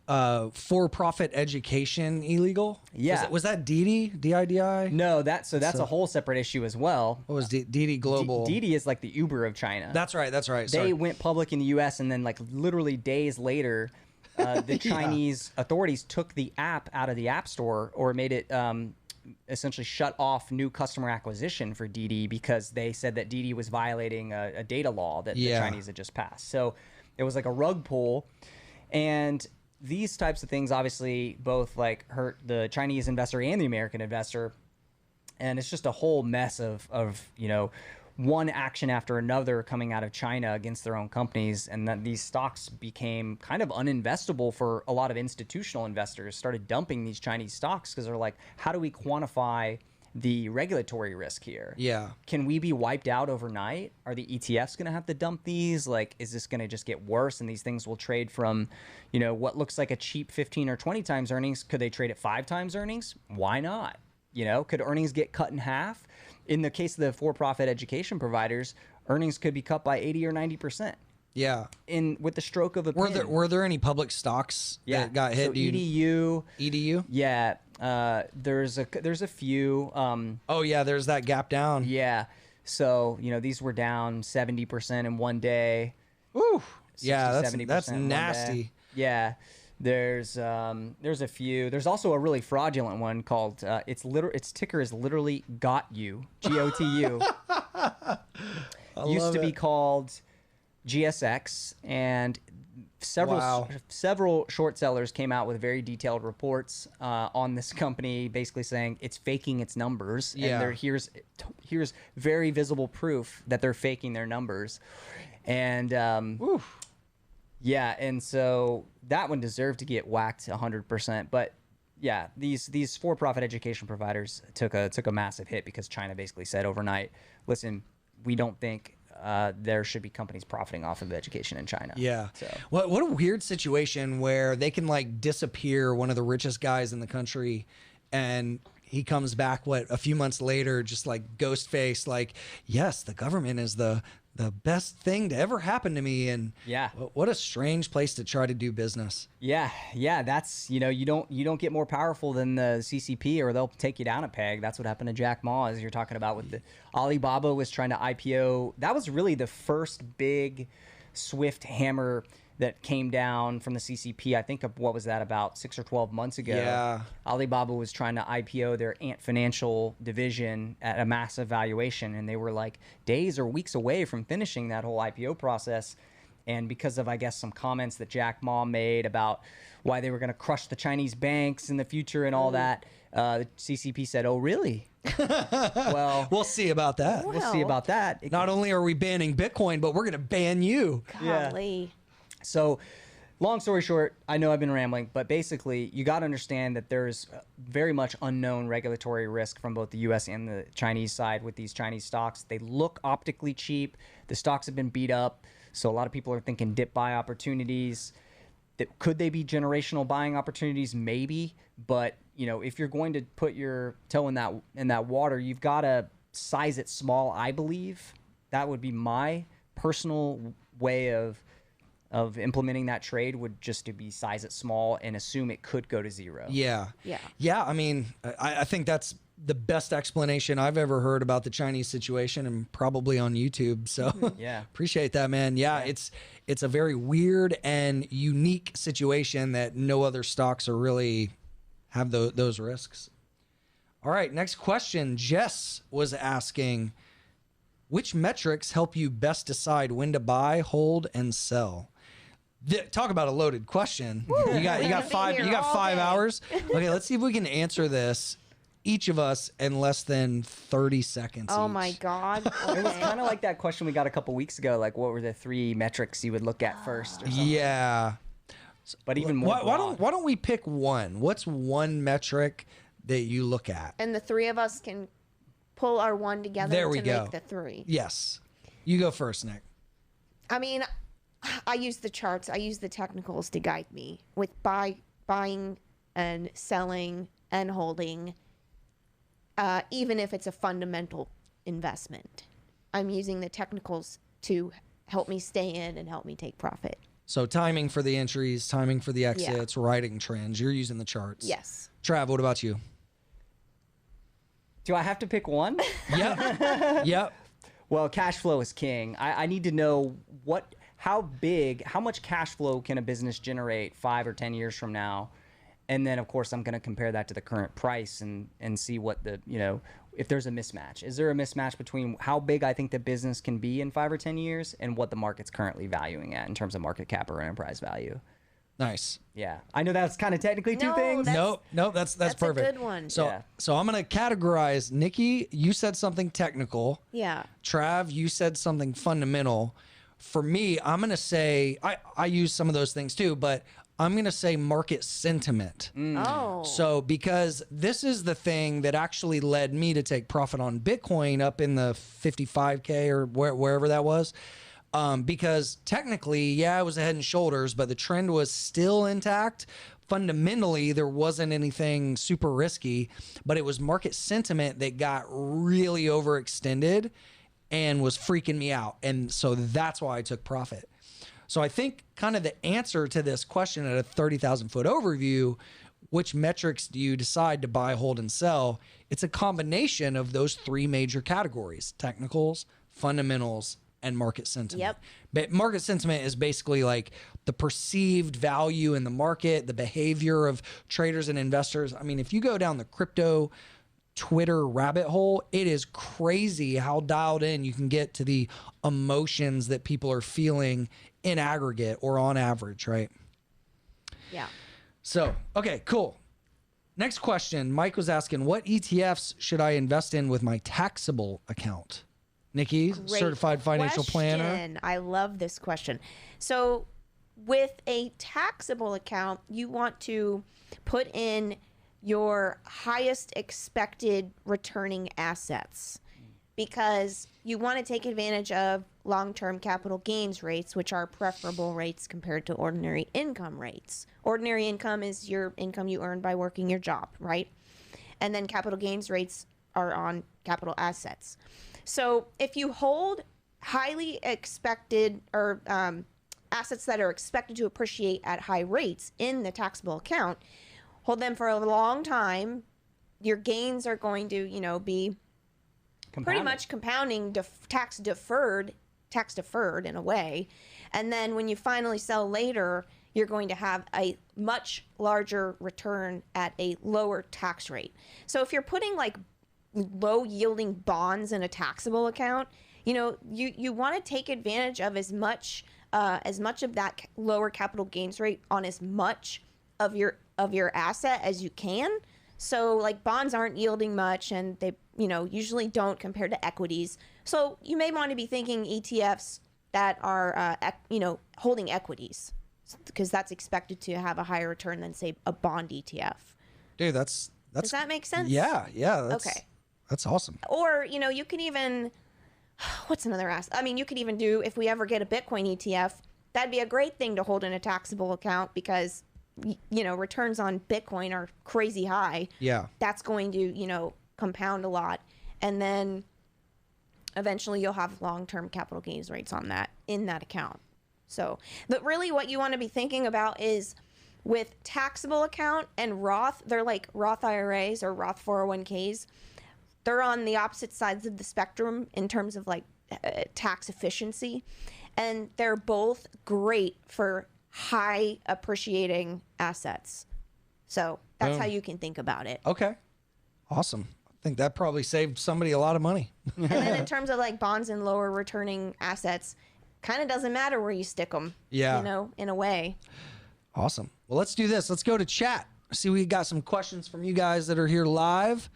for-profit education illegal. Yeah, was that Didi? DIDI? No, that's a whole separate issue as well. What was Didi Global? Didi is like the Uber of China. That's right. Sorry. They went public in the U.S. and then like literally days later, the Chinese authorities took the app out of the App Store or made it essentially shut off new customer acquisition for Didi because they said that Didi was violating a data law that the Chinese had just passed. So it was like a rug pull. And these types of things obviously both like hurt the Chinese investor and the American investor. And it's just a whole mess of one action after another coming out of China against their own companies, and then these stocks became kind of uninvestable for a lot of institutional investors, started dumping these Chinese stocks because they're like, how do we quantify the regulatory risk here? Yeah. Can we be wiped out overnight? Are the ETFs going to have to dump these? Like, is this going to just get worse and these things will trade from, what looks like a cheap 15 or 20 times earnings? Could they trade at 5 times earnings? Why not? Could earnings get cut in half? In the case of the for-profit education providers, earnings could be cut by 80 or 90%. Yeah. With the stroke of a pen. Were there any public stocks that got hit? So EDU. EDU? Yeah. There's a few. There's that gap down. Yeah. So, these were down 70% in one day. Ooh. 60, yeah, 70% that's in one nasty. day. Yeah. There's a few. There's also a really fraudulent one called its ticker is literally GOTU, GOTU. Used to be called GSX, and several short sellers came out with very detailed reports on this company, basically saying it's faking its numbers. Yeah. And here's very visible proof that they're faking their numbers. And Yeah, and so that one deserved to get whacked 100%. But yeah, these for-profit education providers took a massive hit because China basically said overnight, listen, we don't think there should be companies profiting off of education in China. Yeah. So What a weird situation where they can like disappear one of the richest guys in the country, and he comes back a few months later, just like ghost face, like, yes, the government is the best thing to ever happen to me. And Yeah. what a strange place to try to do business. yeah, that's you don't get more powerful than the CCP, or they'll take you down a peg. That's what happened to Jack Ma, as you're talking about with the Alibaba was trying to IPO. That was really the first big swift hammer that came down from the CCP. I think what was that, about 6 or 12 months ago? Yeah. Alibaba was trying to IPO their Ant Financial division at a massive valuation, and they were like days or weeks away from finishing that whole IPO process. And because of, I guess, some comments that Jack Ma made about why they were going to crush the Chinese banks in the future and all that, the CCP said, "Oh, really? Well, We'll see about that. we'll see about that." Not only are we banning Bitcoin, but we're going to ban you. Golly. So, long story short, I know I've been rambling, but basically, you got to understand that there's very much unknown regulatory risk from both the U.S. and the Chinese side with these Chinese stocks. They look optically cheap. The stocks have been beat up, so a lot of people are thinking dip buy opportunities. Could they be generational buying opportunities? Maybe, but if you're going to put your toe in that water, you've got to size it small. I believe that would be my personal way of implementing that trade, would just to be size it small and assume it could go to zero. Yeah. Yeah. Yeah. I mean, I think that's the best explanation I've ever heard about the Chinese situation, and probably on YouTube. So Yeah. appreciate that, man. Yeah, it's a very weird and unique situation that no other stocks are really have those risks. All right. Next question. Jess was asking, which metrics help you best decide when to buy, hold, and sell? Talk about a loaded question. You got five hours. Okay, let's see if we can answer this, each of us, in less than 30 seconds. Oh each. my God. It was Okay. kind of like that question we got a couple weeks ago, like what were the 3 metrics you would look at first or something. Yeah. But even more Why broad. don't we pick one? What's one metric that you look at? And the three of us can pull our one together There to we go. make the 3. Yes. You go first, Nick. I mean, I use the charts. I use the technicals to guide me with buying and selling and holding, even if it's a fundamental investment. I'm using the technicals to help me stay in and help me take profit. So timing for the entries, timing for the exits, writing trends. You're using the charts. Yes. Trav, what about you? Do I have to pick one? Yep. Yep. Well, cash flow is king. I need to know how much cash flow can a business generate 5 or 10 years from now? And then, of course, I'm going to compare that to the current price and see what if there's a mismatch. Is there a mismatch between how big I think the business can be in 5 or 10 years and what the market's currently valuing at in terms of market cap or enterprise value? Nice. Yeah. I know that's kind of technically two No, things. that's- Nope, that's perfect. a good one. So Yeah. so I'm gonna categorize. Nikki, you said something technical. Yeah. Trav, you said something fundamental. For me, I'm gonna say I use some of those things too, but I'm gonna say market sentiment. Oh. So because this is the thing that actually led me to take profit on Bitcoin up in the 55K or wherever that was. Because technically, yeah, it was a head and shoulders, but the trend was still intact. Fundamentally, there wasn't anything super risky, but it was market sentiment that got really overextended and was freaking me out. And so that's why I took profit. So I think kind of the answer to this question at a 30,000 foot overview, which metrics do you decide to buy, hold, and sell? It's a combination of those 3 major categories: technicals, fundamentals, and market sentiment. Yep. But market sentiment is basically like the perceived value in the market, the behavior of traders and investors. I mean, if you go down the crypto Twitter rabbit hole, it is crazy how dialed in you can get to the emotions that people are feeling in aggregate or on average, right? Yeah. So, okay, cool. Next question. Mike was asking, what ETFs should I invest in with my taxable account? Nikki, Great certified financial planner. question. I love this question. So with a taxable account, you want to put in your highest expected returning assets because you want to take advantage of long-term capital gains rates, which are preferable rates compared to ordinary income rates. Ordinary income is your income you earn by working your job, right? And then capital gains rates are on capital assets. So if you hold highly expected or assets that are expected to appreciate at high rates in the taxable account, hold them for a long time, your gains are going to, be pretty much compounding, tax deferred in a way. And then when you finally sell later, you're going to have a much larger return at a lower tax rate. So if you're putting like low yielding bonds in a taxable account, you want to take advantage of as much of that lower capital gains rate on as much of your asset as you can. So like bonds aren't yielding much and they, usually don't compared to equities. So you may want to be thinking ETFs that are, holding equities because that's expected to have a higher return than say a bond ETF. Dude, that's Does that make sense? Yeah. Okay. That's awesome. Or, you can even, what's another asset? I mean, you could even do, if we ever get a Bitcoin ETF, that'd be a great thing to hold in a taxable account because, returns on Bitcoin are crazy high. Yeah. That's going to, compound a lot. And then eventually you'll have long-term capital gains rates on that in that account. So, but really what you want to be thinking about is with taxable account and Roth, they're like Roth IRAs or Roth 401ks. They're on the opposite sides of the spectrum in terms of like tax efficiency. And they're both great for high appreciating assets. So that's how you can think about it. Okay. Awesome. I think that probably saved somebody a lot of money. And then in terms of like bonds and lower returning assets, kind of doesn't matter where you stick them. Yeah. In a way. Awesome. Well, let's do this. Let's go to chat. See, we got some questions from you guys that are here live.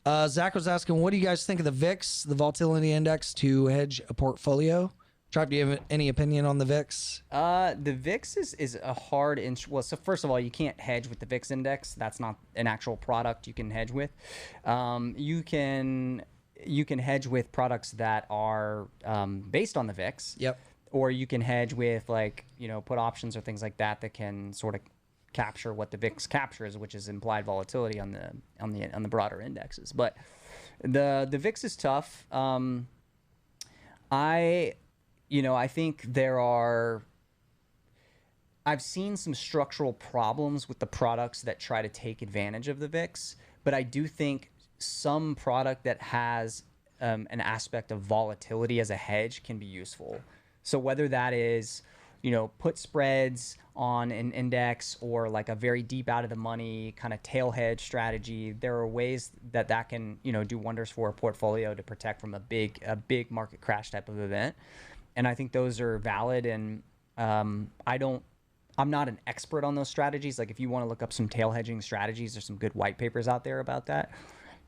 Zach was asking, what do you guys think of the VIX, the volatility index, to hedge a portfolio? Tribe, do you have any opinion on the VIX? The VIX is a hard well, so first of all, you can't hedge with the VIX index. That's not an actual product you can hedge with. You can hedge with products that are based on the VIX. Yep. Or you can hedge with put options or things like that that can sort of capture what the VIX captures, which is implied volatility on the broader indexes. But the VIX is tough. I think I've seen some structural problems with the products that try to take advantage of the VIX, but I do think some product that has an aspect of volatility as a hedge can be useful. So whether that is, put spreads on an index or like a very deep out of the money kind of tail hedge strategy, there are ways that can, do wonders for a portfolio to protect from a big market crash type of event. And I think those are valid. And I'm not an expert on those strategies. Like if you want to look up some tail hedging strategies, there's some good white papers out there about that.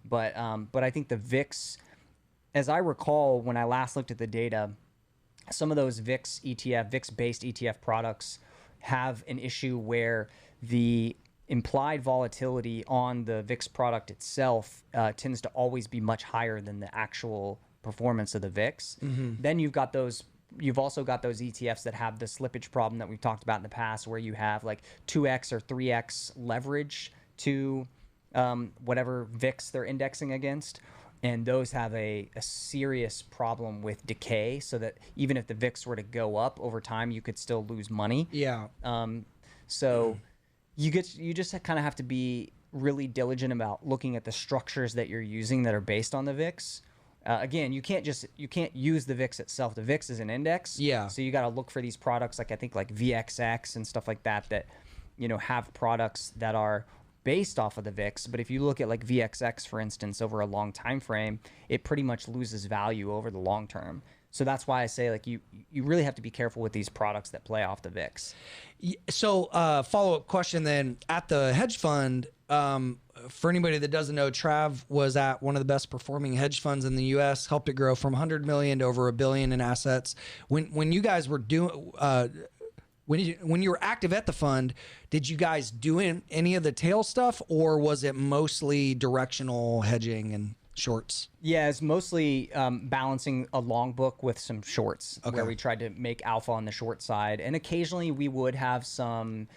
But I think the VIX, as I recall, when I last looked at the data, some of those VIX-based ETF products have an issue where the implied volatility on the VIX product itself tends to always be much higher than the actual performance of the VIX. Mm-hmm. Then you've also got those ETFs that have the slippage problem that we've talked about in the past, where you have like 2x or 3x leverage to whatever VIX they're indexing against. And those have a serious problem with decay, so that even if the VIX were to go up over time, you could still lose money. Yeah. So you just kind of have to be really diligent about looking at the structures that you're using that are based on the VIX. Again, you can't use the VIX itself. The VIX is an index. Yeah. So you got to look for these products like VXX and stuff like that have products that are based off of the VIX. But if you look at like VXX, for instance, over a long time frame, it pretty much loses value over the long term. So that's why I say like you really have to be careful with these products that play off the VIX. So follow-up question then, at the hedge fund, for anybody that doesn't know, Trav was at one of the best performing hedge funds in the US, helped it grow from 100 million to over $1 billion in assets. When you guys were when you were active at the fund, did you guys do any of the tail stuff, or was it mostly directional hedging and shorts? Yeah, it's mostly balancing a long book with some shorts, where we tried to make alpha on the short side, and occasionally we would have some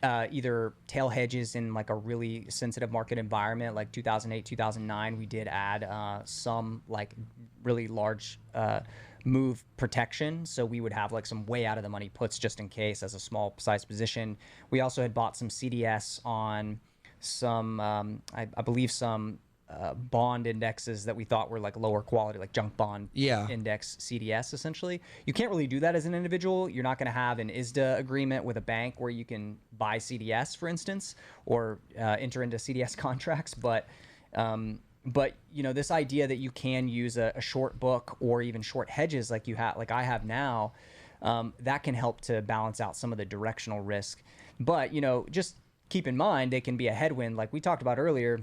either tail hedges in like a really sensitive market environment, like 2008, 2009. We did add some like really large move protection, so we would have like some way out of the money puts just in case as a small size position. We also had bought some CDS on some, I believe some bond indexes that we thought were like lower quality, like junk bond index CDS. Essentially, you can't really do that as an individual. You're not going to have an ISDA agreement with a bank where you can buy CDS, for instance, or enter into CDS contracts. But you know, this idea that you can use a short book or even short hedges like I have now, that can help to balance out some of the directional risk. But you know, just keep in mind, it can be a headwind, like we talked about earlier.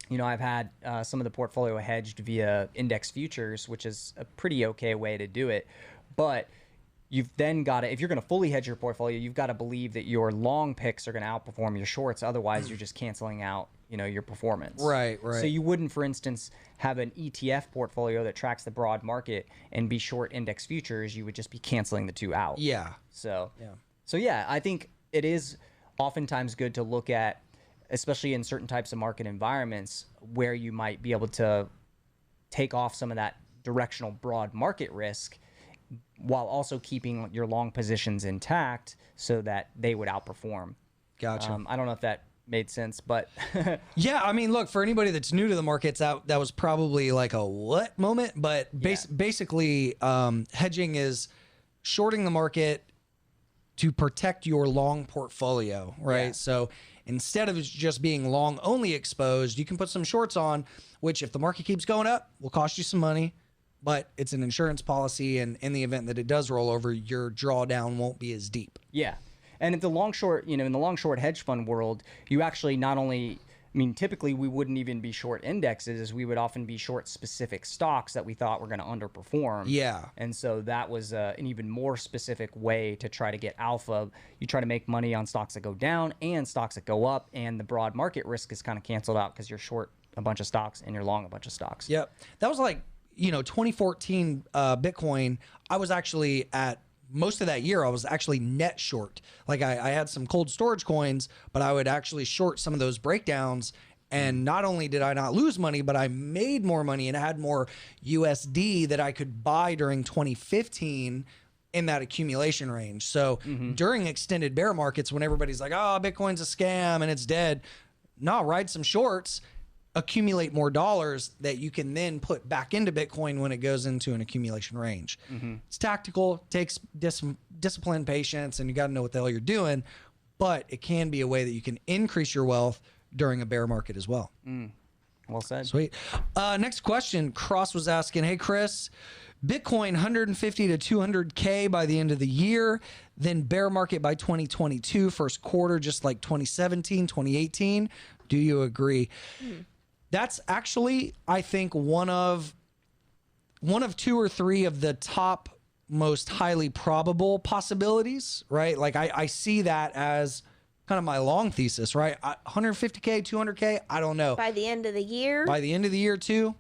You know, I've had some of the portfolio hedged via index futures, which is a pretty okay way to do it. But you've then got to, if you're going to fully hedge your portfolio, you've got to believe that your long picks are going to outperform your shorts. Otherwise, you're just canceling out, you know, your performance. Right. So you wouldn't, for instance, have an ETF portfolio that tracks the broad market and be short index futures. You would just be canceling the two out. Yeah. So yeah, I think it is oftentimes good to look at, especially in certain types of market environments, where you might be able to take off some of that directional broad market risk while also keeping your long positions intact so that they would outperform. Gotcha. I don't know if that made sense, but yeah, I mean, look, for anybody that's new to the markets, that was probably like a what moment, but basically hedging is shorting the market to protect your long portfolio, right? Yeah. So instead of just being long only exposed, you can put some shorts on, which if the market keeps going up, will cost you some money, but it's an insurance policy. And in the event that it does roll over, your drawdown won't be as deep. Yeah. And in the long short, you know, in the long short hedge fund world, you actually not only, I mean, typically we wouldn't even be short indexes. We would often be short specific stocks that we thought were going to underperform. Yeah. And so that was an even more specific way to try to get alpha. You try to make money on stocks that go down and stocks that go up, and the broad market risk is kind of canceled out because you're short a bunch of stocks and you're long a bunch of stocks. Yep. That was like, you know, 2014 Bitcoin. I was actually at most of that year, I was actually net short. Like I had some cold storage coins, but I would actually short some of those breakdowns. And not only did I not lose money, but I made more money and had more USD that I could buy during 2015 in that accumulation range. So during extended bear markets, when everybody's like, oh, Bitcoin's a scam and it's dead, no, ride some shorts, accumulate more dollars that you can then put back into Bitcoin when it goes into an accumulation range. It's tactical, takes discipline, patience, and you got to know what the hell you're doing, but it can be a way that you can increase your wealth during a bear market as well. Well said. Sweet. Next question. Cross was asking, hey, Chris, Bitcoin 150 to 200K by the end of the year, then bear market by 2022, first quarter, just like 2017, 2018. Do you agree? That's actually, I think, one of two or three of the top most highly probable possibilities, right? Like I see that as kind of my long thesis, right? 150K, 200K, I don't know. By the end of the year? By the end of the year too.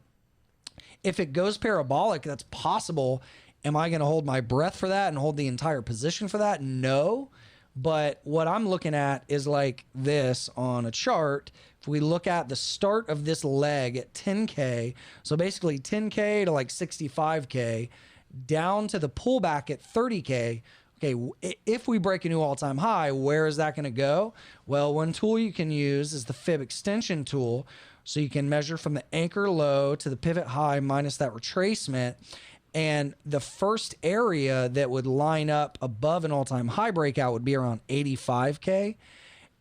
If it goes parabolic, that's possible. Am I going to hold my breath for that and hold the entire position for that? No. But what I'm looking at is like this on a chart. If we look at the start of this leg at 10K, so basically 10K to like 65K, down to the pullback at 30K. Okay, if we break a new all-time high, where is that going to go? Well, one tool you can use is the Fib Extension tool. So you can measure from the anchor low to the pivot high minus that retracement. And the first area that would line up above an all-time high breakout would be around 85K.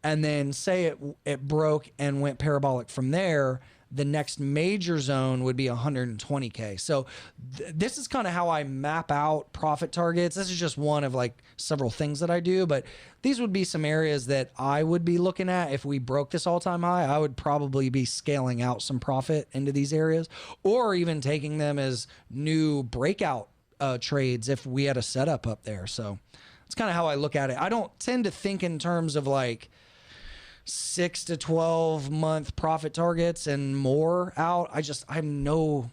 And then say it broke and went parabolic from there, the next major zone would be 120K. So this is kind of how I map out profit targets. This is just one of like several things that I do, but these would be some areas that I would be looking at. If we broke this all-time high, I would probably be scaling out some profit into these areas, or even taking them as new breakout trades if we had a setup up there. So That's kind of how I look at it. I don't tend to think in terms of like 6 to 12 month profit targets and more out. I have no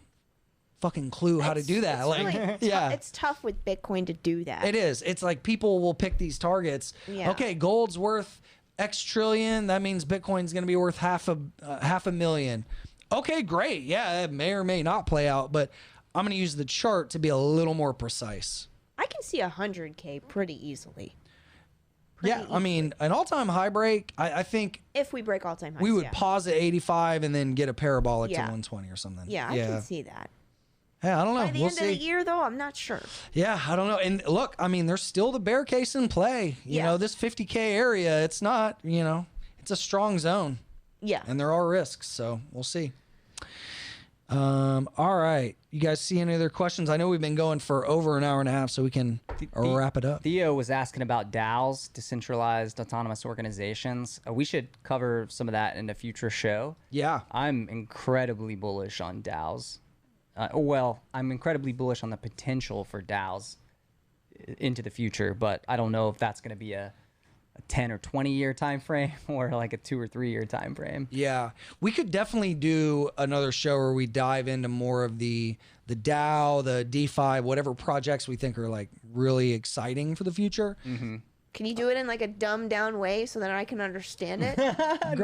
fucking clue how to do that. It's Like, really yeah, it's tough with Bitcoin to do that. it is. It's like people will pick these targets. Yeah. Okay, gold's worth X trillion. That means Bitcoin's going to be worth half a million. Okay, great. Yeah, it may or may not play out, but I'm going to use the chart to be a little more precise. I can see 100K pretty easily. Yeah, I mean, an all-time high break, I think If we break all-time highs, we would yeah. pause at 85 and then get a parabolic to Yeah. 120 or something. Yeah, I can see that. Yeah, I don't know. By the We'll end of the see. year, though, I'm not sure. Yeah, I don't know. And look, I mean, there's still the bear case in play. You Yeah. know, this 50K area, it's not, you know, it's a strong zone. Yeah. And there are risks, so we'll see. All right. You guys see any other questions? I know we've been going for over an hour and a half, so we can wrap it up. Theo was asking about DAOs, decentralized autonomous organizations. We should cover some of that in a future show. Yeah. I'm incredibly bullish on DAOs. I'm incredibly bullish on the potential for DAOs into the future, but I don't know if that's going to be a 10 or 20 year time frame or like a 2 or 3 year time frame. Yeah. We could definitely do another show where we dive into more of the DAO, the DeFi, whatever projects we think are like really exciting for the future. Mm-hmm. Can you do it in like a dumbed down way so that I can understand it? Girl,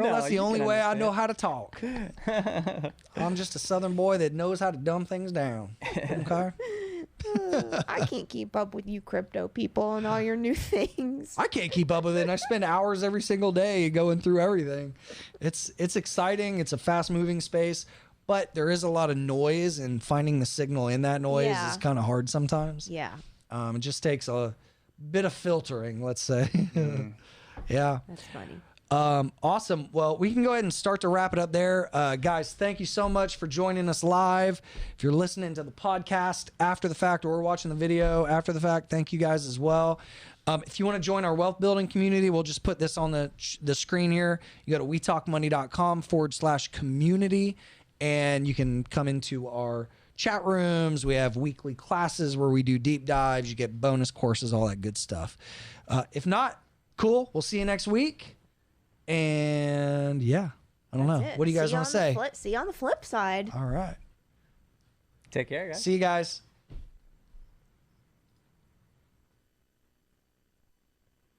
No, that's the you only can way I understand. know how to talk. I'm just a Southern boy that knows how to dumb things down. Okay? I can't keep up with you crypto people and all your new things. I can't keep up with it, and I spend hours every single day going through everything. It's exciting. It's a fast-moving space, but there is a lot of noise, and finding the signal in that noise Yeah. is kind of hard sometimes. Yeah, It just takes a bit of filtering, let's say. Yeah. that's funny. Awesome. Well, we can go ahead and start to wrap it up there. Guys, thank you so much for joining us live. If you're listening to the podcast after the fact or watching the video after the fact, thank you guys as well. If you want to join our wealth building community, we'll just put this on the screen here. You go to wetalkmoney.com/community, and you can come into our chat rooms. We have weekly classes where we do deep dives. You get bonus courses, all that good stuff. If not, cool. We'll see you next week. And yeah, I don't know. That's it. What do you guys See want to say? See you on the flip side. All right. Take care, guys. See you guys.